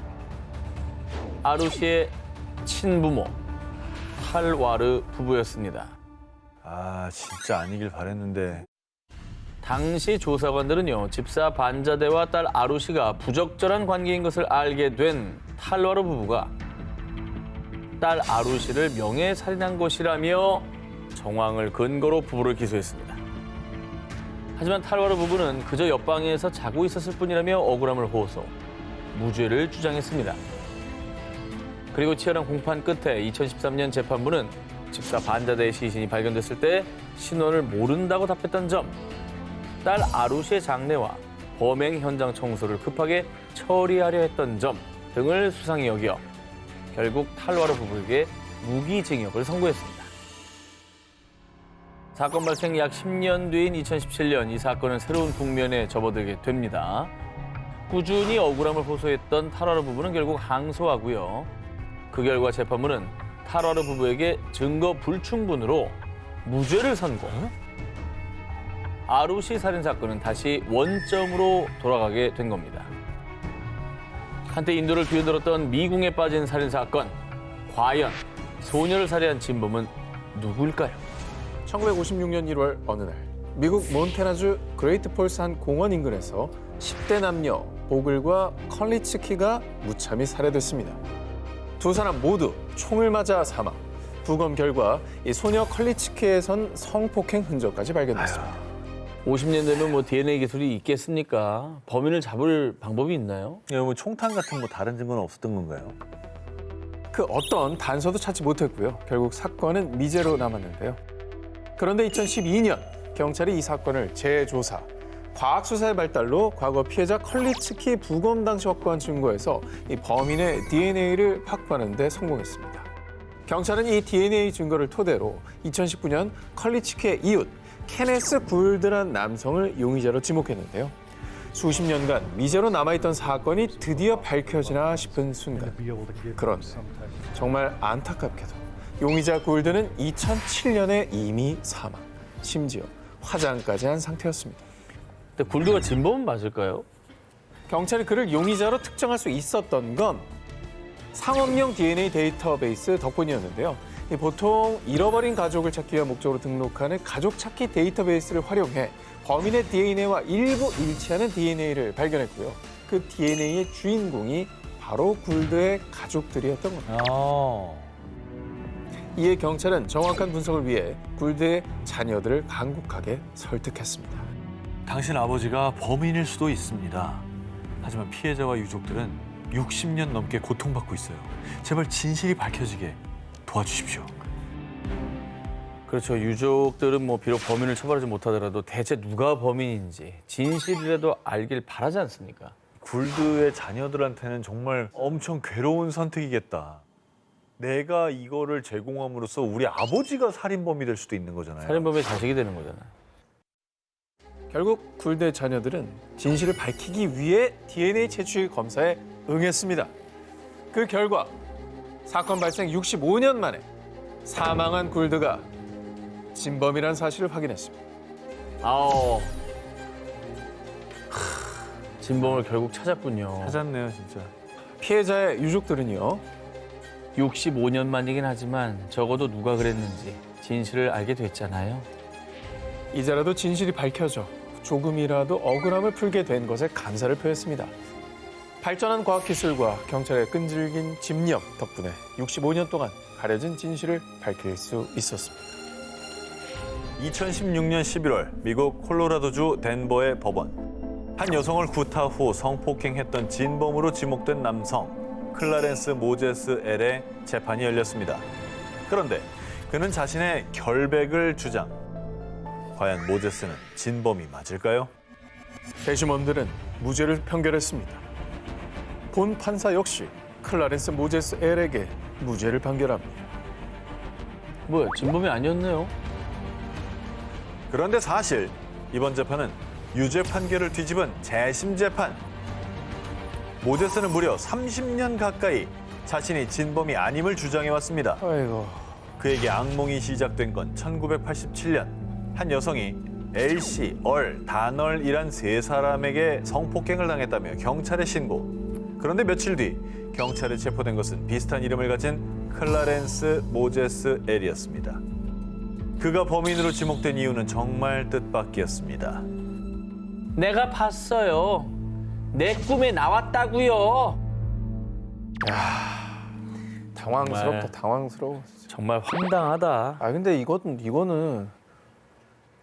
아루시의 친부모 탈와르 부부였습니다. 아, 진짜 아니길 바랬는데. 당시 조사관들은요, 집사 반자데와 딸 아루시가 부적절한 관계인 것을 알게 된 탈와르 부부가 딸 아루시를 명예살인한 것이라며 정황을 근거로 부부를 기소했습니다. 하지만 탈와르 부부는 그저 옆방에서 자고 있었을 뿐이라며 억울함을 호소, 무죄를 주장했습니다. 그리고 치열한 공판 끝에 2013년 재판부는 집사 반자데의 시신이 발견됐을 때 신원을 모른다고 답했던 점, 딸 아루시의 장례와 범행 현장 청소를 급하게 처리하려 했던 점 등을 수상히 여겨 결국 탈와르 부부에게 무기징역을 선고했습니다. 사건 발생 약 10년 뒤인 2017년 이 사건은 새로운 국면에 접어들게 됩니다. 꾸준히 억울함을 호소했던 탈와르 부부는 결국 항소하고요. 그 결과 재판부는 탈와르 부부에게 증거 불충분으로 무죄를 선고. 아루시 살인 사건은 다시 원점으로 돌아가게 된 겁니다. 한때 인도를 뒤흔들었던 미궁에 빠진 살인 사건. 과연 소녀를 살해한 진범은 누구일까요? 1956년 1월 어느 날 미국 몬태나주 그레이트 폴스 한 공원 인근에서 10대 남녀 보글과 컬리츠키가 무참히 살해됐습니다. 두 사람 모두 총을 맞아 사망. 부검 결과 이 소녀 컬리츠키에선 성폭행 흔적까지 발견됐습니다. 50년 되면 뭐 DNA 기술이 있겠습니까? 범인을 잡을 방법이 있나요? 뭐 총탄 같은 뭐 다른 증거는 없었던 건가요? 그 어떤 단서도 찾지 못했고요. 결국 사건은 미제로 남았는데요. 그런데 2012년 경찰이 이 사건을 재조사, 과학수사의 발달로 과거 피해자 컬리츠키 부검 당시 확보한 증거에서 이 범인의 DNA를 확보하는 데 성공했습니다. 경찰은 이 DNA 증거를 토대로 2019년 컬리츠키의 이웃 케네스 굴드란 남성을 용의자로 지목했는데요. 수십 년간 미제로 남아있던 사건이 드디어 밝혀지나 싶은 순간. 그런데 정말 안타깝게도 용의자 굴드는 2007년에 이미 사망, 심지어 화장까지 한 상태였습니다. 근데 굴드가 진범은 맞을까요? 경찰이 그를 용의자로 특정할 수 있었던 건 상업용 DNA 데이터베이스 덕분이었는데요. 보통 잃어버린 가족을 찾기 위한 목적으로 등록하는 가족 찾기 데이터베이스를 활용해 범인의 DNA와 일부 일치하는 DNA를 발견했고요. 그 DNA의 주인공이 바로 굴드의 가족들이었던 겁니다. 이에 경찰은 정확한 분석을 위해 굴드의 자녀들을 간곡하게 설득했습니다. 당신 아버지가 범인일 수도 있습니다. 하지만 피해자와 유족들은 60년 넘게 고통받고 있어요. 제발 진실이 밝혀지게 도와주십시오. 그렇죠. 유족들은 뭐 비록 범인을 처벌하지 못하더라도 대체 누가 범인인지 진실이라도 알길 바라지 않습니까? 굴드의 자녀들한테는 정말 엄청 괴로운 선택이겠다. 내가 이거를 제공함으로써 우리 아버지가 살인범이 될 수도 있는 거잖아요. 살인범의 자식이 되는 거잖아요. 결국 굴드의 자녀들은 진실을 밝히기 위해 DNA 채취 검사에 응했습니다. 그 결과 사건 발생 65년 만에 사망한 굴드가 진범이라는 사실을 확인했습니다. 진범을 결국 찾았군요. 찾았네요, 진짜. 피해자의 유족들은요. 65년 만이긴 하지만 적어도 누가 그랬는지 진실을 알게 됐잖아요. 이제라도 진실이 밝혀져 조금이라도 억울함을 풀게 된 것에 감사를 표했습니다. 발전한 과학기술과 경찰의 끈질긴 집념 덕분에 65년 동안 가려진 진실을 밝힐 수 있었습니다. 2016년 11월 미국 콜로라도주 덴버의 법원. 한 여성을 구타 후 성폭행했던 진범으로 지목된 남성 클라렌스 모제스 L의 재판이 열렸습니다. 그런데 그는 자신의 결백을 주장. 과연 모제스는 진범이 맞을까요? 배심원들은 무죄를 판결했습니다. 본 판사 역시 클라렌스 모제스 L에게 무죄를 판결합니다. 뭐야, 진범이 아니었네요. 그런데 사실 이번 재판은 유죄 판결을 뒤집은 재심 재판. 모제스는 무려 30년 가까이 자신이 진범이 아님을 주장해왔습니다. 아이고. 그에게 악몽이 시작된 건 1987년 한 여성이 L씨, 다널이란 세 사람에게 성폭행을 당했다며 경찰에 신고. 그런데 며칠 뒤 경찰에 체포된 것은 비슷한 이름을 가진 클라렌스 모제스 L이었습니다. 그가 범인으로 지목된 이유는 정말 뜻밖이었습니다. 내가 봤어요. 내 꿈에 나왔다고요. 당황스럽다, 정말. 당황스러워. 정말 황당하다. 아 근데 이거는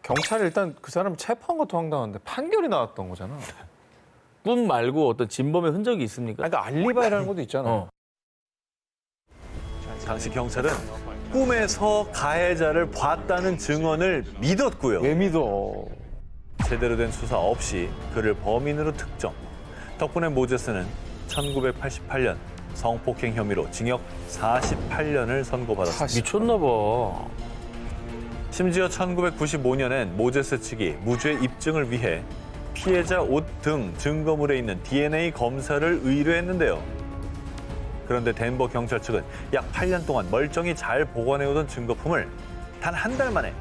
경찰이 일단 그 사람 체포한 것도 황당한데 판결이 나왔던 거잖아. 꿈 말고 어떤 진범의 흔적이 있습니까? 그러니까 알리바이라는 것도 있잖아. 당시 경찰은 꿈에서 가해자를 봤다는 증언을 믿었고요. 왜 믿어? 제대로 된 수사 없이 그를 범인으로 특정. 덕분에 모제스는 1988년 성폭행 혐의로 징역 48년을 선고받았습니다. 미쳤나 봐. 심지어 1995년엔 모제스 측이 무죄 입증을 위해 피해자 옷 등 증거물에 있는 DNA 검사를 의뢰했는데요. 그런데 덴버 경찰 측은 약 8년 동안 멀쩡히 잘 보관해오던 증거품을 단 한 달 만에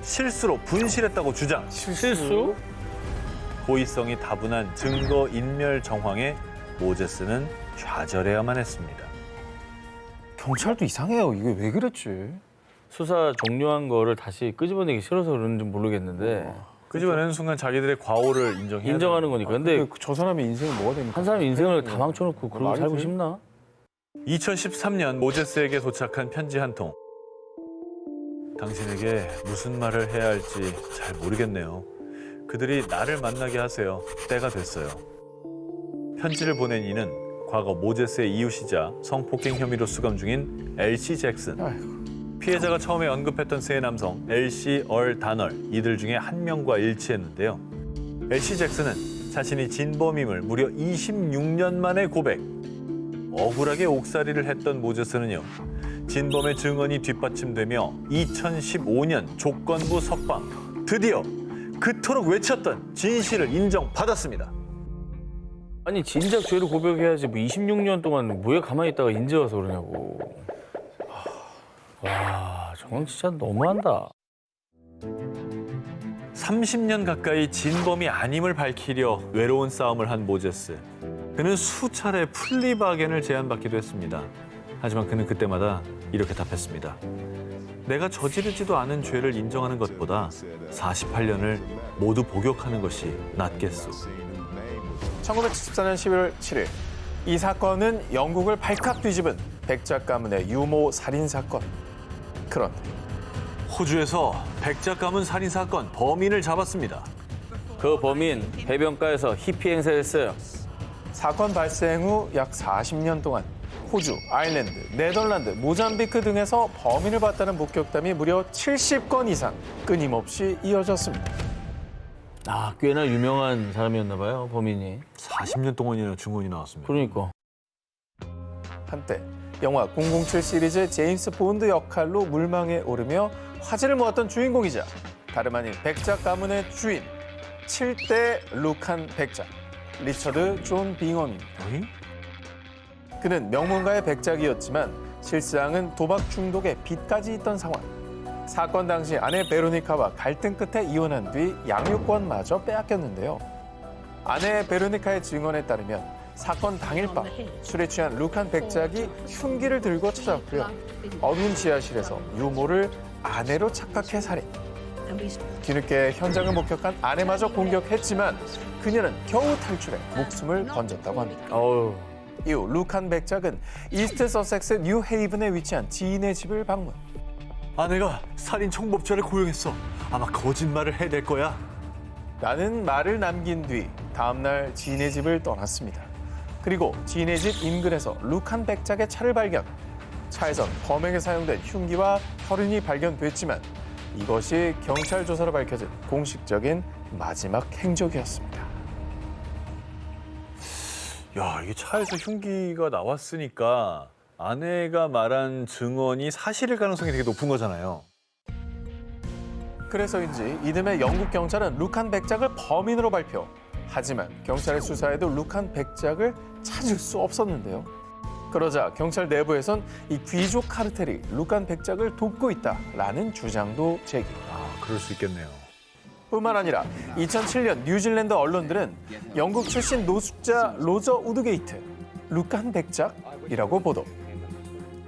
실수로 분실했다고 주장. 실수? 고의성이 다분한 증거 인멸 정황에 모제스는 좌절해야만 했습니다. 경찰도 이상해요. 이게 왜 그랬지? 수사 종료한 거를 다시 끄집어내기 싫어서 그런지 모르겠는데 끄집어내는 순간 자기들의 과오를 인정하는 거니까. 근데 저 사람의 인생이 뭐가 됩니까? 한 사람 인생을 다 망쳐놓고 그러고 말이 살고 돼? 싶나? 2013년 모제스에게 도착한 편지 한 통. 당신에게 무슨 말을 해야 할지 잘 모르겠네요. 그들이 나를 만나게 하세요. 때가 됐어요. 편지를 보낸 이는 과거 모제스의 이웃이자 성폭행 혐의로 수감 중인 엘시 잭슨. 피해자가 처음에 언급했던 세 남성 엘시, 얼, 다널 이들 중에 한 명과 일치했는데요. 엘시 잭슨은 자신이 진범임을 무려 26년 만에 고백. 억울하게 옥살이를 했던 모제스는요. 진범의 증언이 뒷받침되며 2015년 조건부 석방. 드디어 그토록 외쳤던 진실을 인정받았습니다. 아니 진작 죄를 고백해야지 뭐 26년 동안 뭐에 가만히 있다가 인제 와서 그러냐고. 와 저건 진짜 너무한다. 30년 가까이 진범이 아님을 밝히려 외로운 싸움을 한 모제스. 그는 수차례 플리바겐을 제안받기도 했습니다. 하지만 그는 그때마다 이렇게 답했습니다. 내가 저지르지도 않은 죄를 인정하는 것보다 48년을 모두 복역하는 것이 낫겠소. 1974년 11월 7일 이 사건은 영국을 발칵 뒤집은 백작 가문의 유모 살인 사건. 그런데 호주에서 백작 가문 살인 사건 범인을 잡았습니다. 그 범인 해변가에서 히피 행사를 했어요. 사건 발생 후 약 40년 동안 호주, 아일랜드, 네덜란드, 모잠비크 등에서 범인을 봤다는 목격담이 무려 70건 이상 끊임없이 이어졌습니다. 아 꽤나 유명한 사람이었나 봐요 범인이. 40년 동안이나 증언이 나왔습니다. 그러니까. 한때 영화 007 시리즈의 제임스 본드 역할로 물망에 오르며 화제를 모았던 주인공이자 다름 아닌 백작 가문의 주인 7대 룩한 백작 리처드 존 빙엄입니다. 그는 명문가의 백작이었지만 실상은 도박 중독에 빚까지 있던 상황. 사건 당시 아내 베로니카와 갈등 끝에 이혼한 뒤 양육권마저 빼앗겼는데요. 아내 베로니카의 증언에 따르면 사건 당일 밤 술에 취한 룩한 백작이 흉기를 들고 찾아왔고요. 어두운 지하실에서 유모를 아내로 착각해 살인. 뒤늦게 현장을 목격한 아내마저 공격했지만 그녀는 겨우 탈출해 목숨을 건졌다고 합니다. 어우. 이후 룩한 백작은 이스트 서섹스 뉴헤이븐에 위치한 지인의 집을 방문. 아내가 살인 청법자를 고용했어. 아마 거짓말을 해댈 거야. 라는 말을 남긴 뒤 다음날 지인의 집을 떠났습니다. 그리고 지인의 집 인근에서 룩한 백작의 차를 발견. 차에선 범행에 사용된 흉기와 혈흔이 발견됐지만 이것이 경찰 조사로 밝혀진 공식적인 마지막 행적이었습니다. 야, 이게 차에서 흉기가 나왔으니까 아내가 말한 증언이 사실일 가능성이 되게 높은 거잖아요. 그래서인지 이듬해 영국 경찰은 룩한 백작을 범인으로 발표. 하지만 경찰의 수사에도 룩한 백작을 찾을 수 없었는데요. 그러자 경찰 내부에선 이 귀족 카르텔이 룩한 백작을 돕고 있다라는 주장도 제기. 그럴 수 있겠네요. 뿐만 아니라 2007년 뉴질랜드 언론들은 영국 출신 노숙자 로저 우드게이트, 룩한 백작이라고 보도.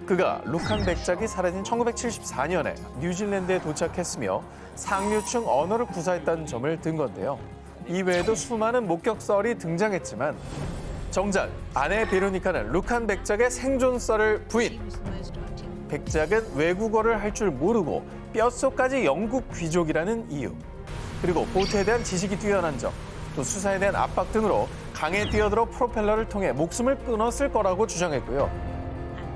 그가 룩한 백작이 사라진 1974년에 뉴질랜드에 도착했으며 상류층 언어를 구사했다는 점을 든 건데요. 이외에도 수많은 목격설이 등장했지만 정작 아내 베로니카는 룩한 백작의 생존설을 부인. 백작은 외국어를 할 줄 모르고 뼛속까지 영국 귀족이라는 이유. 그리고 보트에 대한 지식이 뛰어난 점, 또 수사에 대한 압박 등으로 강에 뛰어들어 프로펠러를 통해 목숨을 끊었을 거라고 주장했고요.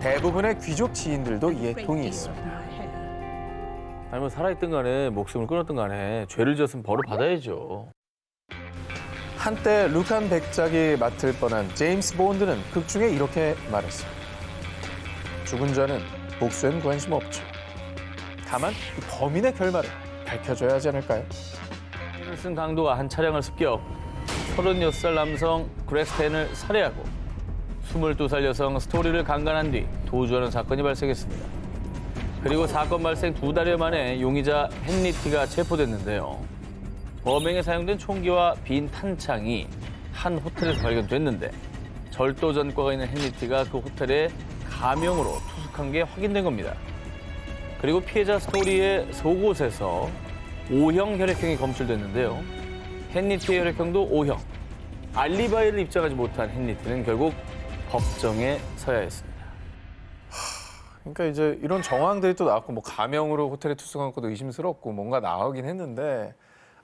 대부분의 귀족 지인들도 이에 동의했습니다. 아니 뭐 살아있든 간에 목숨을 끊었든 간에 죄를 지었으면 벌을 받아야죠. 한때 룩한 백작이 맡을 뻔한 제임스 본드는 극 중에 이렇게 말했어요. 죽은 자는 복수엔 관심 없죠. 다만 이 범인의 결말을 밝혀줘야 하지 않을까요? 을 쓴 강도가 한 차량을 습격, 36살 남성 그레스텐을 살해하고 22살 여성 스토리를 강간한 뒤 도주하는 사건이 발생했습니다. 그리고 사건 발생 2달여 만에 용의자 헨리티가 체포됐는데요. 범행에 사용된 총기와 빈 탄창이 한 호텔에서 발견됐는데 절도 전과가 있는 헨리티가 그 호텔에 가명으로 투숙한 게 확인된 겁니다. 그리고 피해자 스토리의 속옷에서 O형 혈액형이 검출됐는데요. 헨리티의 혈액형도 O형. 알리바이를 입증하지 못한 헨리티는 결국 법정에 서야 했습니다. 그러니까 이제 이런 정황들이 또 나왔고 뭐 가명으로 호텔에 투숙한 것도 의심스럽고 뭔가 나오긴 했는데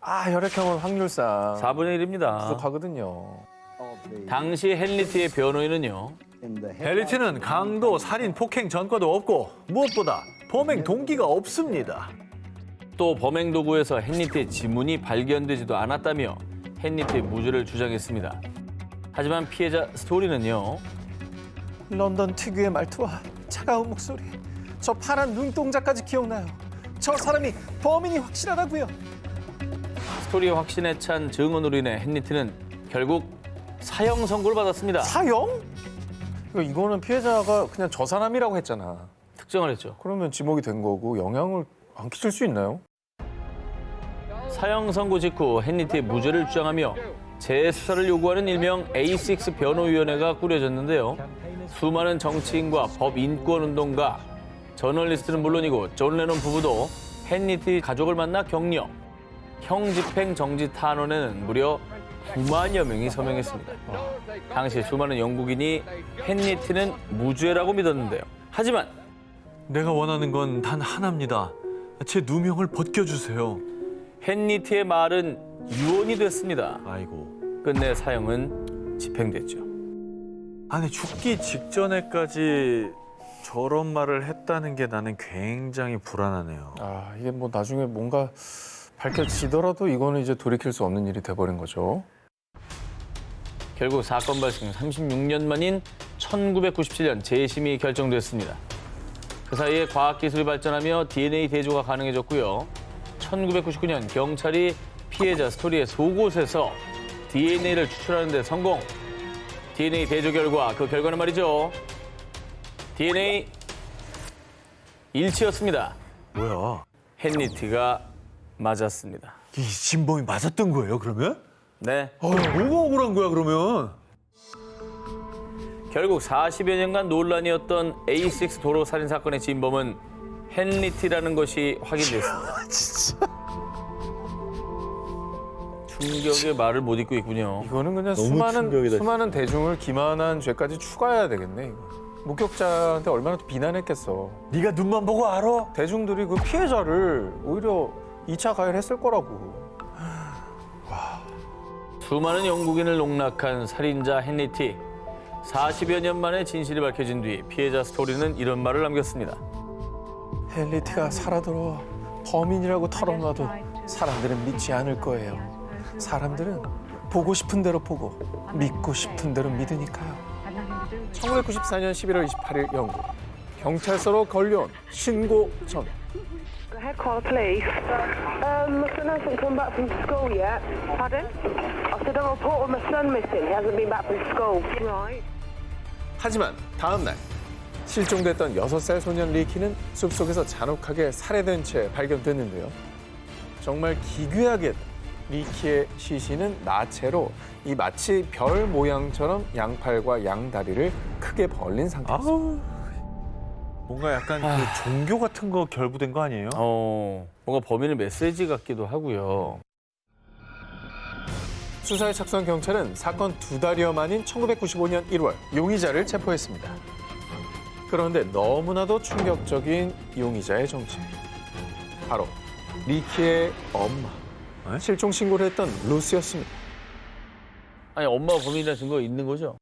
혈액형은 확률상 4분의 1입니다. 부족하거든요. 당시 헨리티의 변호인은요. 헨리티는 강도, 살인, 폭행 전과도 없고 무엇보다 범행 동기가 없습니다. 또 범행 도구에서 헨리티의 지문이 발견되지도 않았다며 헨리티의 무죄를 주장했습니다. 하지만 피해자 스토리는요. 런던 특유의 말투와 차가운 목소리, 저 파란 눈동자까지 기억나요. 저 사람이 범인이 확실하다고요. 스토리의 확신에 찬 증언으로 인해 헨리티는 결국 사형 선고를 받았습니다. 사형? 이거는 피해자가 그냥 저 사람이라고 했잖아. 특정을 했죠. 그러면 지목이 된 거고 영향을 안 끼칠 수 있나요? 사형 선고 직후 헨리티의 무죄를 주장하며 재수사를 요구하는 일명 A6 변호위원회가 꾸려졌는데요. 수많은 정치인과 법인권운동가, 저널리스트는 물론이고 존 레논 부부도 헨리티 가족을 만나 격려. 형 집행 정지 탄원에는 무려 9만여 명이 서명했습니다. 당시 수많은 영국인이 헨리티는 무죄라고 믿었는데요. 하지만 내가 원하는 건 단 하나입니다. 제 누명을 벗겨주세요. 헨리티의 말은 유언이 됐습니다. 아이고. 끝내 사형은 집행됐죠. 아니 죽기 직전에까지 저런 말을 했다는 게 나는 굉장히 불안하네요. 이게 뭐 나중에 뭔가 밝혀지더라도 이거는 이제 돌이킬 수 없는 일이 돼버린 거죠. 결국 사건 발생 36년 만인 1997년 재심이 결정됐습니다. 그 사이에 과학기술이 발전하며 DNA 대조가 가능해졌고요. 1999년 경찰이 피해자 스토리의 속옷에서 DNA를 추출하는 데 성공. DNA 대조 결과, 그 결과는 말이죠. DNA 일치였습니다. 뭐야? 헨리티가 맞았습니다. 이 진범이 맞았던 거예요, 그러면? 네. 뭐가 억울한 거야, 그러면? 결국 40여 년간 논란이었던 A6 도로 살인 사건의 진범은 헨리티라는 것이 확인됐습니다. 진짜. 충격의 말을 못 잇고 있군요. 이거는 그냥 충격이다, 수많은 대중을 기만한 죄까지 추가해야 되겠네. 이거. 목격자한테 얼마나 또 비난했겠어. 네가 눈만 보고 알아? 대중들이 그 피해자를 오히려 2차 가해했을 거라고. 수많은 영국인을 농락한 살인자 헨리티. 40여 년 만에 진실이 밝혀진 뒤 피해자 스토리는 이런 말을 남겼습니다. 헨리티가 살아들어 범인이라고 털어놔도 사람들은 믿지 않을 거예요. 사람들은 보고 싶은 대로 보고 믿고 싶은 대로 믿으니까요. 1994년 11월 28일 영국. 경찰서로 걸려온 신고 전. Go ahead, call the police. My son hasn't come back from school yet. Pardon? I said I'll report my son missing. He hasn't been back from school. Right. 하지만 다음 날 실종됐던 6살 소년 리키는 숲속에서 잔혹하게 살해된 채 발견됐는데요. 정말 기괴하게 리키의 시신은 나체로 이 마치 별 모양처럼 양팔과 양다리를 크게 벌린 상태였습니다. 뭔가 약간 그 종교 같은 거 결부된 거 아니에요? 뭔가 범인의 메시지 같기도 하고요. 수사에 착수한 경찰은 사건 2달여 만인 1995년 1월 용의자를 체포했습니다. 그런데 너무나도 충격적인 용의자의 정체. 바로 리키의 엄마. 실종 신고를 했던 루스였습니다. 아니, 엄마가 범인이라는 증거가 있는 거죠?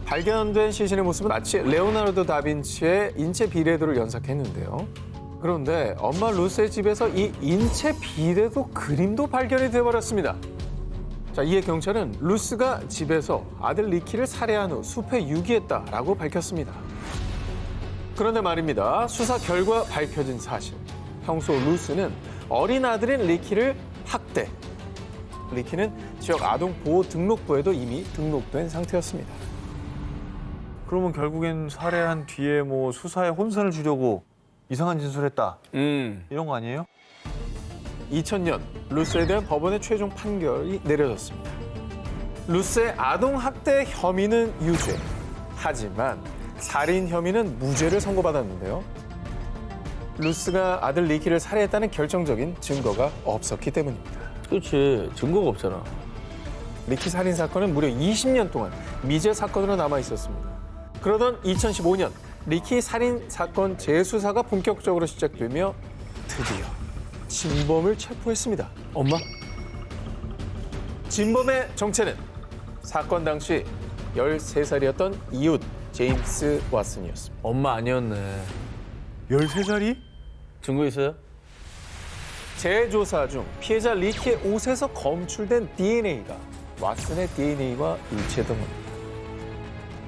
발견된 시신의 모습은 마치 레오나르도 다빈치의 인체 비례도를 연상했는데요. 그런데 엄마 루스의 집에서 이 인체 비례도 그림도 발견이 돼버렸습니다. 자, 이에 경찰은 루스가 집에서 아들 리키를 살해한 후 숲에 유기했다라고 밝혔습니다. 그런데 말입니다. 수사 결과 밝혀진 사실. 평소 루스는 어린 아들인 리키를 학대. 리키는 지역 아동보호 등록부에도 이미 등록된 상태였습니다. 그러면 결국엔 살해한 뒤에 뭐 수사에 혼선을 주려고 이상한 진술했다. 이런 거 아니에요? 2000년 루스에 대한 법원의 최종 판결이 내려졌습니다. 루스의 아동학대 혐의는 유죄. 하지만 살인 혐의는 무죄를 선고받았는데요. 루스가 아들 리키를 살해했다는 결정적인 증거가 없었기 때문입니다. 그렇지. 증거가 없잖아. 리키 살인 사건은 무려 20년 동안 미제 사건으로 남아 있었습니다. 그러던 2015년 리키 살인 사건 재수사가 본격적으로 시작되며 드디어 진범을 체포했습니다. 엄마? 진범의 정체는 사건 당시 13살이었던 이웃 제임스 왓슨이었습니다. 엄마 아니었네. 13살이? 증거 있어요? 재조사 중 피해자 리키의 옷에서 검출된 DNA가 왓슨의 DNA와 일치했던 겁니다.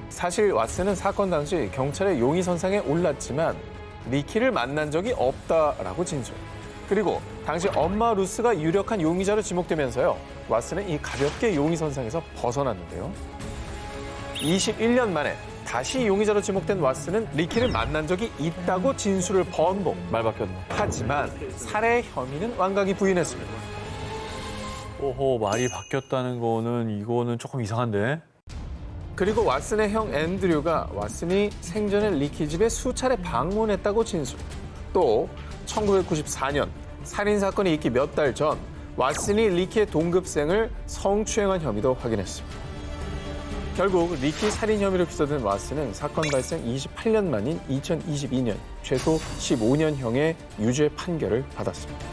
사실 왓슨은 사건 당시 경찰의 용의선상에 올랐지만 리키를 만난 적이 없다라고 진술. 그리고 당시 엄마 루스가 유력한 용의자로 지목되면서요. 왓슨은 이 가볍게 용의선상에서 벗어났는데요. 21년 만에 다시 용의자로 지목된 왓슨은 리키를 만난 적이 있다고 진술을 번복. 말 바뀌었네. 하지만 살해 혐의는 완강히 부인했습니다. 오호, 말이 바뀌었다는 거는 이거는 조금 이상한데? 그리고 왓슨의 형 앤드류가 왓슨이 생전에 리키 집에 수차례 방문했다고 진술. 또 1994년 살인 사건이 있기 몇 달 전 왓슨이 리키의 동급생을 성추행한 혐의도 확인했습니다. 결국 리키 살인 혐의로 기소된 왓슨은 사건 발생 28년 만인 2022년 최소 15년형의 유죄 판결을 받았습니다.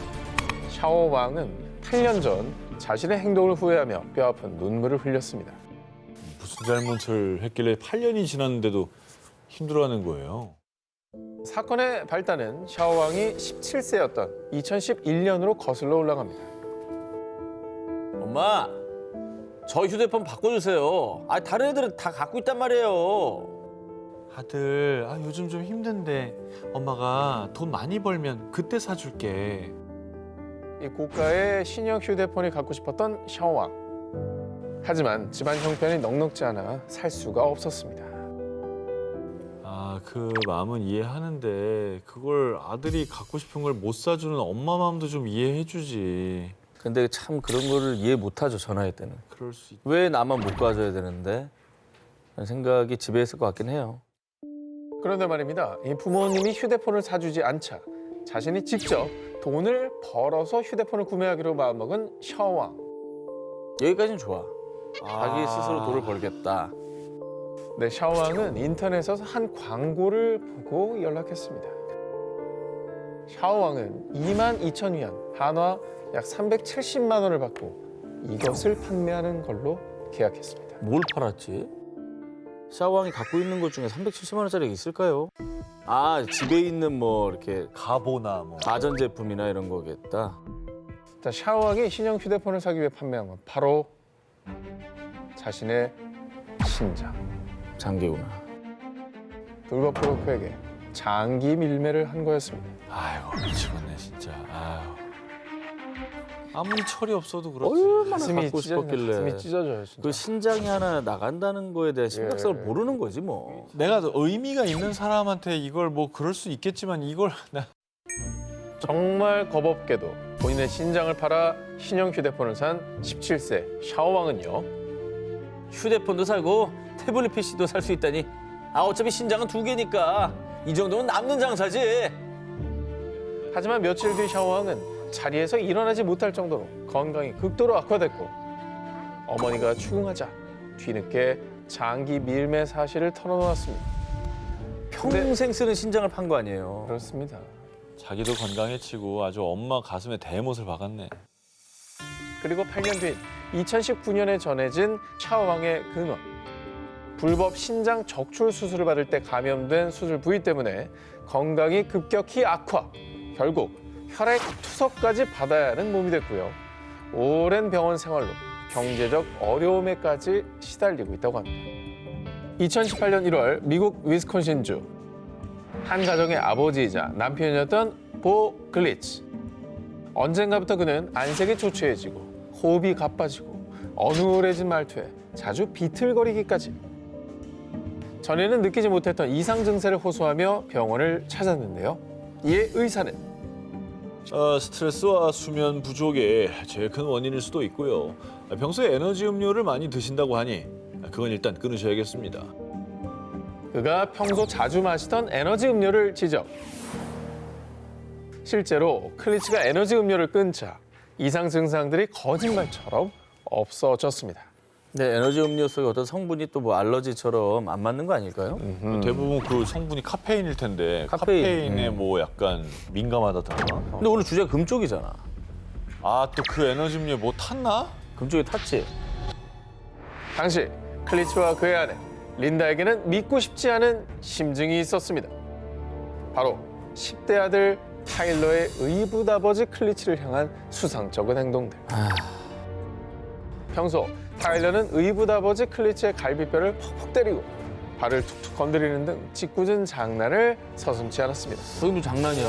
샤오왕은 8년 전 자신의 행동을 후회하며 뼈아픈 눈물을 흘렸습니다. 무슨 잘못을 했길래 8년이 지났는데도 힘들어하는 거예요? 사건의 발단은 샤오왕이 17세였던 2011년으로 거슬러 올라갑니다. 엄마, 저 휴대폰 바꿔주세요. 아, 다른 애들은 다 갖고 있단 말이에요. 아들, 요즘 좀 힘든데 엄마가 돈 많이 벌면 그때 사줄게. 이 고가의 신형 휴대폰이 갖고 싶었던 샤오왕. 하지만 집안 형편이 넉넉지 않아 살 수가 없었습니다. 그 마음은 이해하는데 그걸 아들이 갖고 싶은 걸 못 사주는 엄마 마음도 좀 이해해주지. 근데 참 그런 거를 이해 못하죠, 전화할 때는. 그럴 수 있... 왜 나만 못 가져야 되는데? 라는 생각이 지배했을 것 같긴 해요. 그런데 말입니다. 이 부모님이 휴대폰을 사주지 않자 자신이 직접 돈을 벌어서 휴대폰을 구매하기로 마음먹은 샤오왕. 여기까지는 좋아. 자기 스스로 돈을 벌겠다. 네, 샤오왕은 인터넷에서 한 광고를 보고 연락했습니다. 샤오왕은 22,000위안, 한화 약 370만 원을 받고 이것을 판매하는 걸로 계약했습니다. 뭘 팔았지? 샤오왕이 갖고 있는 것 중에 370만 원짜리가 있을까요? 아, 집에 있는 뭐 이렇게 가보나 뭐. 가전제품이나 이런 거겠다. 자, 샤오왕이 신형 휴대폰을 사기 위해 판매한 건 바로 자신의 신장. 장기구나. 불법 브로커에게 장기 밀매를 한 거였습니다. 아이고, 미치겠네 진짜. 아유. 아무리 철이 없어도 그렇지. 얼마나 가슴이 갖고 싶었길래. 가슴이 찢어져요, 진짜. 그 신장이 하나 나간다는 거에 대한 심각성을 예. 모르는 거지 뭐. 내가 의미가 있는 사람한테 이걸 뭐 그럴 수 있겠지만 이걸 정말 겁없게도 본인의 신장을 팔아 신형 휴대폰을 산 17세 샤오왕은요. 휴대폰도 사고 태블릿 PC도 살 수 있다니. 아, 어차피 신장은 2개니까 이 정도면 남는 장사지. 하지만 며칠 뒤 샤오왕은 자리에서 일어나지 못할 정도로 건강이 극도로 악화됐고 어머니가 추궁하자 뒤늦게 장기 밀매 사실을 털어놓았습니다. 평생 쓰는 신장을 판 거 아니에요. 그렇습니다. 자기도 건강해지고 아주 엄마 가슴에 대못을 박았네. 그리고 8년 뒤 2019년에 전해진 샤오왕의 근황. 불법 신장 적출 수술을 받을 때 감염된 수술 부위 때문에 건강이 급격히 악화. 결국 혈액 투석까지 받아야 하는 몸이 됐고요. 오랜 병원 생활로 경제적 어려움에까지 시달리고 있다고 합니다. 2018년 1월 미국 위스콘신주 한 가정의 아버지이자 남편이었던 보 글리치. 언젠가부터 그는 안색이 초췌해지고 호흡이 가빠지고 어눌해진 말투에 자주 비틀거리기까지. 전에는 느끼지 못했던 이상 증세를 호소하며 병원을 찾았는데요. 이에 의사는 스트레스와 수면 부족의 제일 큰 원인일 수도 있고요. 평소에 에너지 음료를 많이 드신다고 하니 그건 일단 끊으셔야겠습니다. 그가 평소 자주 마시던 에너지 음료를 지적. 실제로 클리치가 에너지 음료를 끊자 이상 증상들이 거짓말처럼 없어졌습니다. 네, 에너지 음료 속에 어떤 성분이 또 뭐 알러지처럼 안 맞는 거 아닐까요? 대부분 그 성분이 카페인일 텐데 카페인. 카페인에 뭐 약간 민감하다던가. 근데 오늘 주제가 금 쪽이잖아. 아, 또 그 에너지 음료에 뭐 탔나? 금 쪽에 탔지. 당시 클리치와 그의 아내 린다에게는 믿고 싶지 않은 심증이 있었습니다. 바로 10대 아들 타일러의 의붓아버지 클리치를 향한 수상쩍은 행동들. 평소 타일러는 의붓아버지 클리치의 갈비뼈를 퍽퍽 때리고 발을 툭툭 건드리는 등 짓궂은 장난을 서슴지 않았습니다. 저기 뭐 장난이야.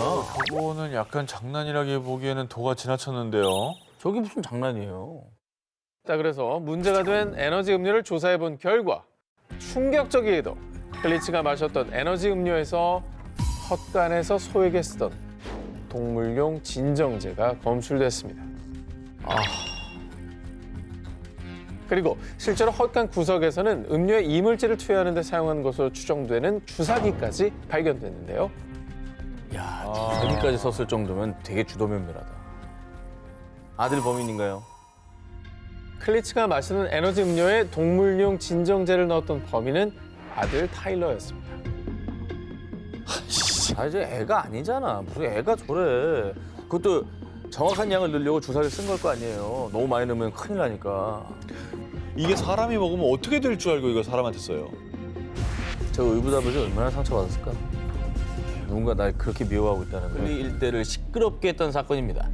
그거는 약간 장난이라기 보기에는 도가 지나쳤는데요. 저기 무슨 장난이에요. 자, 그래서 문제가 된 에너지 음료를 조사해 본 결과 충격적이게도 클리치가 마셨던 에너지 음료에서 헛간에서 소에게 쓰던 동물용 진정제가 검출됐습니다. 그리고 실제로 헛간 구석에서는 음료에 이물질을 투여하는 데 사용한 것으로 추정되는 주사기까지 발견됐는데요. 야, 여기까지 썼을 정도면 되게 주도면밀하다. 아들 범인인가요? 클리치가 마시는 에너지 음료에 동물용 진정제를 넣었던 범인은 아들 타일러였습니다. 아, 이제 애가 아니잖아. 무슨 애가 저래. 그것도 정확한 양을 넣으려고 주사를 쓴 걸 거 아니에요. 너무 많이 넣으면 큰일 나니까. 이게 사람이 먹으면 어떻게 될 줄 알고 이거 사람한테 써요? 저 의붓아버지 얼마나 상처받았을까? 누군가 날 그렇게 미워하고 있다는 거야. 클리 일대를 시끄럽게 했던 사건입니다.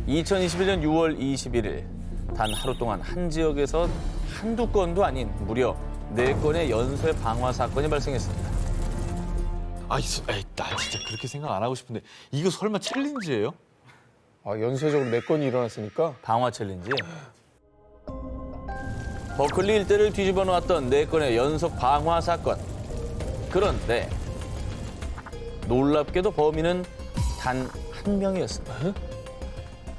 2021년 6월 21일 단 하루 동안 한 지역에서 한두 건도 아닌 무려 4건의 연쇄 방화 사건이 발생했습니다. 나 진짜 그렇게 생각 안 하고 싶은데 이거 설마 챌린지예요? 연쇄적으로 4건이 일어났으니까 방화 챌린지. 버클리 일대를 뒤집어 놓았던 4건의 연속 방화 사건. 그런데 놀랍게도 범인은 단 한 명이었습니다.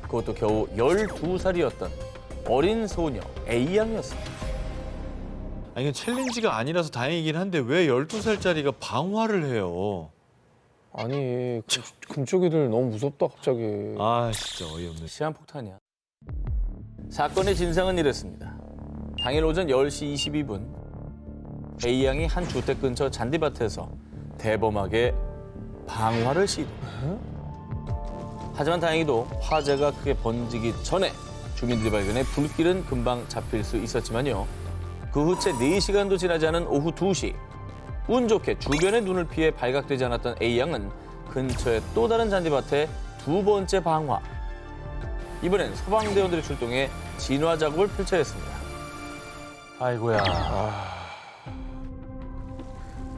그것도 겨우 12살이었던 어린 소녀 A양이었습니다. 아니, 이건 챌린지가 아니라서 다행이긴 한데 왜 12살짜리가 방화를 해요? 아니 금쪽이들 너무 무섭다 갑자기. 아, 진짜 어이없네. 시한폭탄이야. 사건의 진상은 이랬습니다. 당일 오전 10시 22분 A양이 한 주택 근처 잔디밭에서 대범하게 방화를 시도. 하지만 다행히도 화재가 크게 번지기 전에 주민들이 발견해 불길은 금방 잡힐 수 있었지만요. 그 후 채 4시간도 지나지 않은 오후 2시. 운 좋게 주변의 눈을 피해 발각되지 않았던 A양은 근처의 또 다른 잔디밭에 2번째 방화. 이번엔 소방대원들이 출동해 진화 작업을 펼쳐야 했습니다. 아이고야.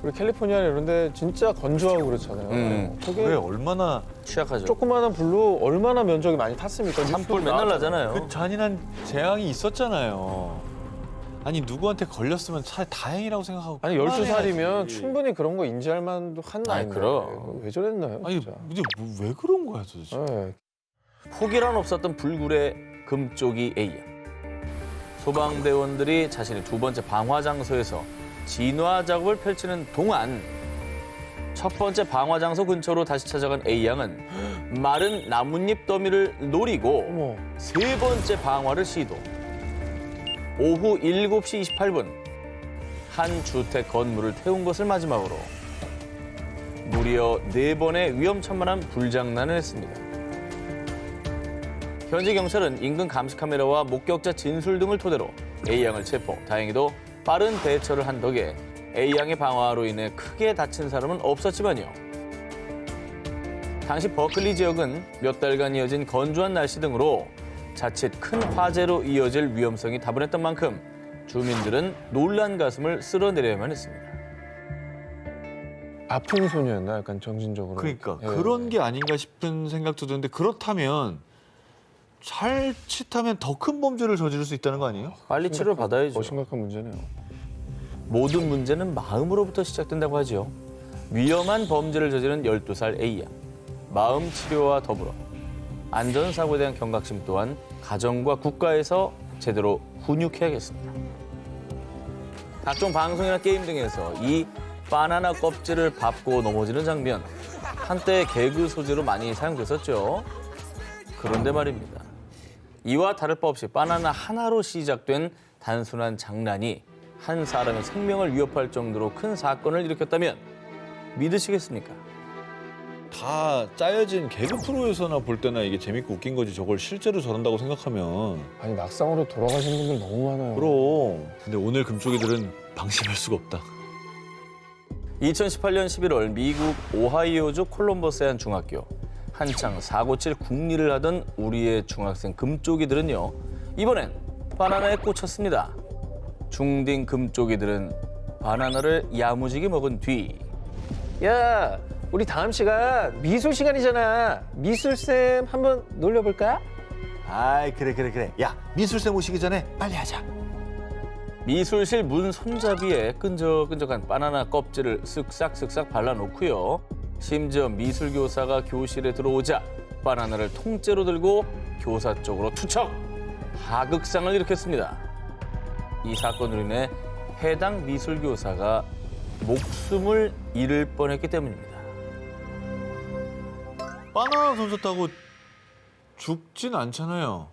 우리 캘리포니아나 이런 데 진짜 건조하고 그렇잖아요. 그게 왜 얼마나 취약하죠. 조그마한 불로 얼마나 면적이 많이 탔습니까? 산불 맨날 나잖아요. 그 잔인한 재앙이 있었잖아요. 아니, 누구한테 걸렸으면 차라리 다행이라고 생각하고. 아니 그만해야지. 12살이면 충분히 그런 거 인지할 만도 한 나이인데 그럼. 왜 저랬나요? 아니, 진짜. 근데 왜 그런 거야, 도대체? 네. 포기란 없었던 불굴의 금쪽이 A양. 소방대원들이 자신의 2번째 방화 장소에서 진화 작업을 펼치는 동안 첫 번째 방화 장소 근처로 다시 찾아간 A양은 마른 나뭇잎 더미를 노리고 어머. 3번째 방화를 시도. 오후 7시 28분 한 주택 건물을 태운 것을 마지막으로 무려 4번의 위험천만한 불장난을 했습니다. 현재 경찰은 인근 감시 카메라와 목격자 진술 등을 토대로 A양을 체포. 다행히도 빠른 대처를 한 덕에 A양의 방화로 인해 크게 다친 사람은 없었지만요. 당시 버클리 지역은 몇 달간 이어진 건조한 날씨 등으로 자칫 큰 화재로 이어질 위험성이 다분했던 만큼 주민들은 놀란 가슴을 쓸어내려야만 했습니다. 아픈 소녀였나 약간 정신적으로. 그러니까 예. 그런 게 아닌가 싶은 생각도 드는데 그렇다면 자칫하면 더 큰 범죄를 저지를 수 있다는 거 아니에요? 빨리 치료를 받아야죠. 더 심각한 문제네요. 모든 문제는 마음으로부터 시작된다고 하죠. 위험한 범죄를 저지른 12살 A양. 마음 치료와 더불어 안전사고에 대한 경각심 또한 가정과 국가에서 제대로 훈육해야겠습니다. 각종 방송이나 게임 등에서 이 바나나 껍질을 밟고 넘어지는 장면 한때 개그 소재로 많이 사용됐었죠. 그런데 말입니다. 이와 다를 바 없이 바나나 하나로 시작된 단순한 장난이 한 사람의 생명을 위협할 정도로 큰 사건을 일으켰다면 믿으시겠습니까? 다 짜여진 개그 프로에서나 볼 때나 이게 재밌고 웃긴 거지 저걸 실제로 저런다고 생각하면 아니 낙상으로 돌아가신 분들 너무 많아요. 그럼. 근데 오늘 금쪽이들은 방심할 수가 없다. 2018년 11월 미국 오하이오주 콜럼버스의 한 중학교. 한창 사고칠 궁리를 하던 우리의 중학생 금쪽이들은요. 이번엔 바나나에 꽂혔습니다. 중딩 금쪽이들은 바나나를 야무지게 먹은 뒤 야, 우리 다음 시간 미술 시간이잖아. 미술쌤 한번 놀려볼까? 아이 그래. 야 미술쌤 오시기 전에 빨리 하자. 미술실 문 손잡이에 끈적끈적한 바나나 껍질을 쓱싹쓱싹 발라놓고요. 심지어 미술교사가 교실에 들어오자 바나나를 통째로 들고 교사 쪽으로 투척! 하극상을 일으켰습니다. 이 사건으로 인해 해당 미술교사가 목숨을 잃을 뻔했기 때문입니다. 바나나 던졌다고 죽진 않잖아요.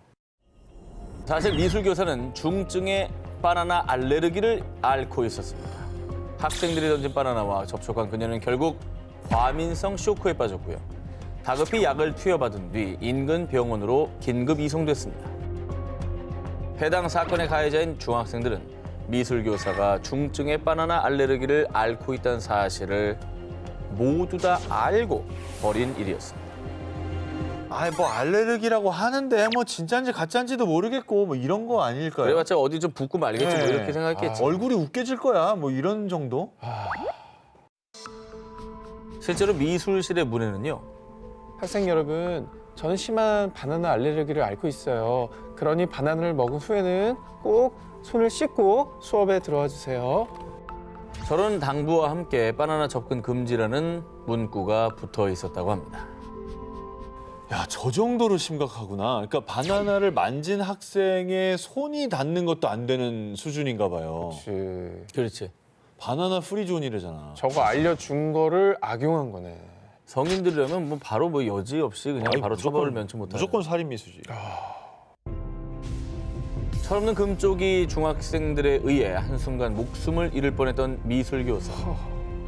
사실 미술교사는 중증의 바나나 알레르기를 앓고 있었습니다. 학생들이 던진 바나나와 접촉한 그녀는 결국 과민성 쇼크에 빠졌고요. 다급히 약을 투여받은 뒤 인근 병원으로 긴급 이송됐습니다. 해당 사건의 가해자인 중학생들은 미술교사가 중증의 바나나 알레르기를 앓고 있다는 사실을 모두 다 알고 벌인 일이었습니다. 아이 뭐 알레르기라고 하는데 뭐 진짜인지 가짜인지도 모르겠고 뭐 이런 거 아닐까요? 그래봤자 어디 좀 붓고 말겠지 뭐 이렇게 생각했겠지. 얼굴이 웃겨질 거야 뭐 이런 정도? 실제로 미술실의 문에는요. 학생 여러분, 저는 심한 바나나 알레르기를 앓고 있어요. 그러니 바나나를 먹은 후에는 꼭 손을 씻고 수업에 들어와 주세요. 저런 당부와 함께 바나나 접근 금지라는 문구가 붙어 있었다고 합니다. 야, 저 정도로 심각하구나. 그러니까 바나나를 만진 학생의 손이 닿는 것도 안 되는 수준인가 봐요. 그렇지. 바나나 프리존이래잖아. 저거 알려준 거를 악용한 거네. 성인들이라면 뭐 바로 뭐 여지 없이 그냥 아니, 바로 무조건, 처벌을 면치 못하는. 무조건 살인미수지. 철없는 금쪽이 중학생들에 의해 한순간 목숨을 잃을 뻔했던 미술교사.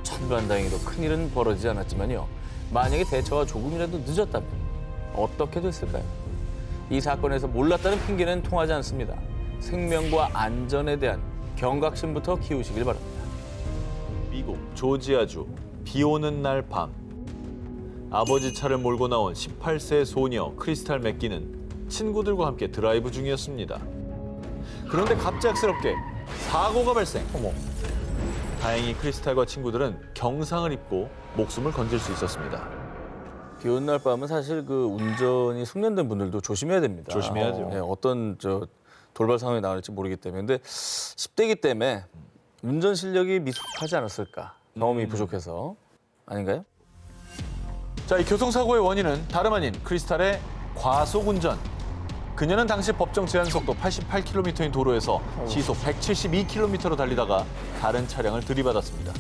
천만다행히도 큰일은 벌어지지 않았지만요. 만약에 대처가 조금이라도 늦었다면 어떻게 됐을까요? 이 사건에서 몰랐다는 핑계는 통하지 않습니다. 생명과 안전에 대한 경각심부터 키우시길 바랍니다. 미국 조지아주 비 오는 날 밤. 아버지 차를 몰고 나온 18세 소녀 크리스탈 맥기는 친구들과 함께 드라이브 중이었습니다. 그런데 갑작스럽게 사고가 발생. 다행히 크리스탈과 친구들은 경상을 입고 목숨을 건질 수 있었습니다. 비 오는 날 밤은 사실 그 운전이 숙련된 분들도 조심해야 됩니다. 조심해야죠. 네, 어떤 돌발 상황이 나올지 모르기 때문에. 근데 10대이기 때문에 운전 실력이 미숙하지 않았을까. 경험이 부족해서. 아닌가요? 자, 이 교통사고의 원인은 다름 아닌 크리스탈의 과속 운전. 그녀는 당시 법정 제한 속도 88km인 도로에서 시속 172km로 달리다가 다른 차량을 들이받았습니다.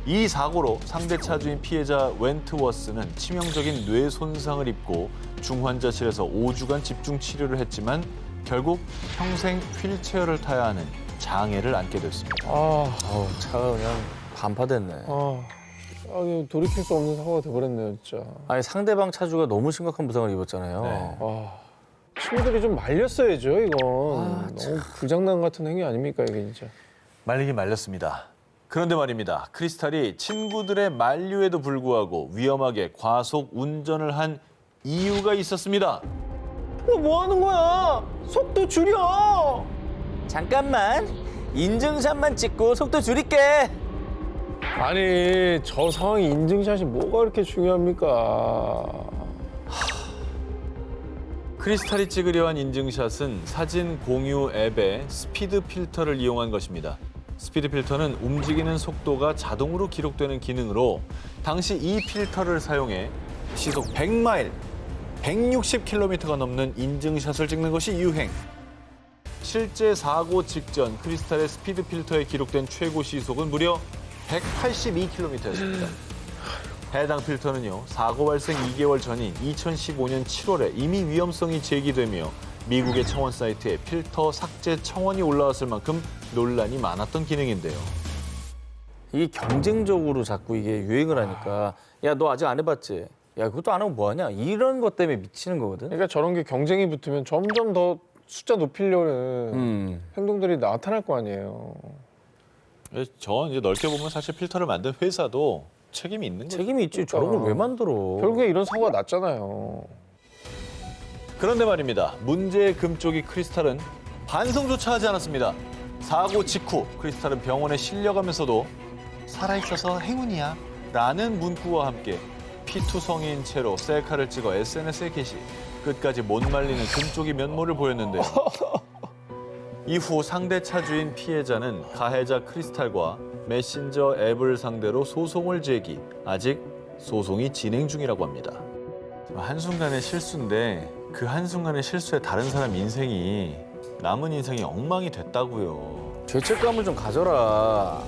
이 사고로 상대 차주인 피해자 웬트워스는 치명적인 뇌 손상을 입고 중환자실에서 5주간 집중 치료를 했지만 결국 평생 휠체어를 타야 하는 장애를 안게 됐습니다. 차가 그냥 반파됐네. 이거 돌이킬 수 없는 사고가 돼버렸네요, 진짜. 아니 상대방 차주가 너무 심각한 부상을 입었잖아요. 친구들이 좀 말렸어야죠, 이건. 너무 불장난 같은 행위 아닙니까, 이게 진짜. 말리긴 말렸습니다. 그런데 말입니다. 크리스탈이 친구들의 만류에도 불구하고 위험하게 과속 운전을 한 이유가 있었습니다. 뭐 하는 거야? 속도 줄여! 잠깐만. 인증샷만 찍고 속도 줄일게. 아니, 저 상황이 인증샷이 뭐가 그렇게 중요합니까? 크리스탈이 찍으려 한 인증샷은 사진 공유 앱의 스피드 필터를 이용한 것입니다. 스피드 필터는 움직이는 속도가 자동으로 기록되는 기능으로 당시 이 필터를 사용해 시속 100마일, 160km가 넘는 인증샷을 찍는 것이 유행. 실제 사고 직전 크리스탈의 스피드 필터에 기록된 최고 시속은 무려 182km였습니다. 해당 필터는요, 사고 발생 2개월 전인 2015년 7월에 이미 위험성이 제기되며 미국의 청원 사이트에 필터 삭제 청원이 올라왔을 만큼 논란이 많았던 기능인데요. 이게 경쟁적으로 자꾸 이게 유행을 하니까 야, 너 아직 안 해봤지? 야, 그것도 안 하고 뭐하냐? 이런 것 때문에 미치는 거거든. 그러니까 저런 게 경쟁이 붙으면 점점 더 숫자 높이려는 행동들이 나타날 거 아니에요. 전 이제 넓게 보면 사실 필터를 만든 회사도 책임이 있는 거죠. 책임이 있지. 저런 걸 왜 만들어? 결국에 이런 사고가 났잖아요. 그런데 말입니다. 문제의 금쪽이 크리스탈은 반성조차 하지 않았습니다. 사고 직후 크리스탈은 병원에 실려가면서도 살아있어서 행운이야 라는 문구와 함께 피투성이인 채로 셀카를 찍어 SNS에 게시. 끝까지 못 말리는 금쪽이 면모를 보였는데요. 이후 상대 차주인 피해자는 가해자 크리스탈과 메신저 앱을 상대로 소송을 제기. 아직 소송이 진행 중이라고 합니다. 한순간의 실수인데 그 한순간의 실수에 다른 사람 인생이 남은 인생이 엉망이 됐다고요. 죄책감을 좀 가져라.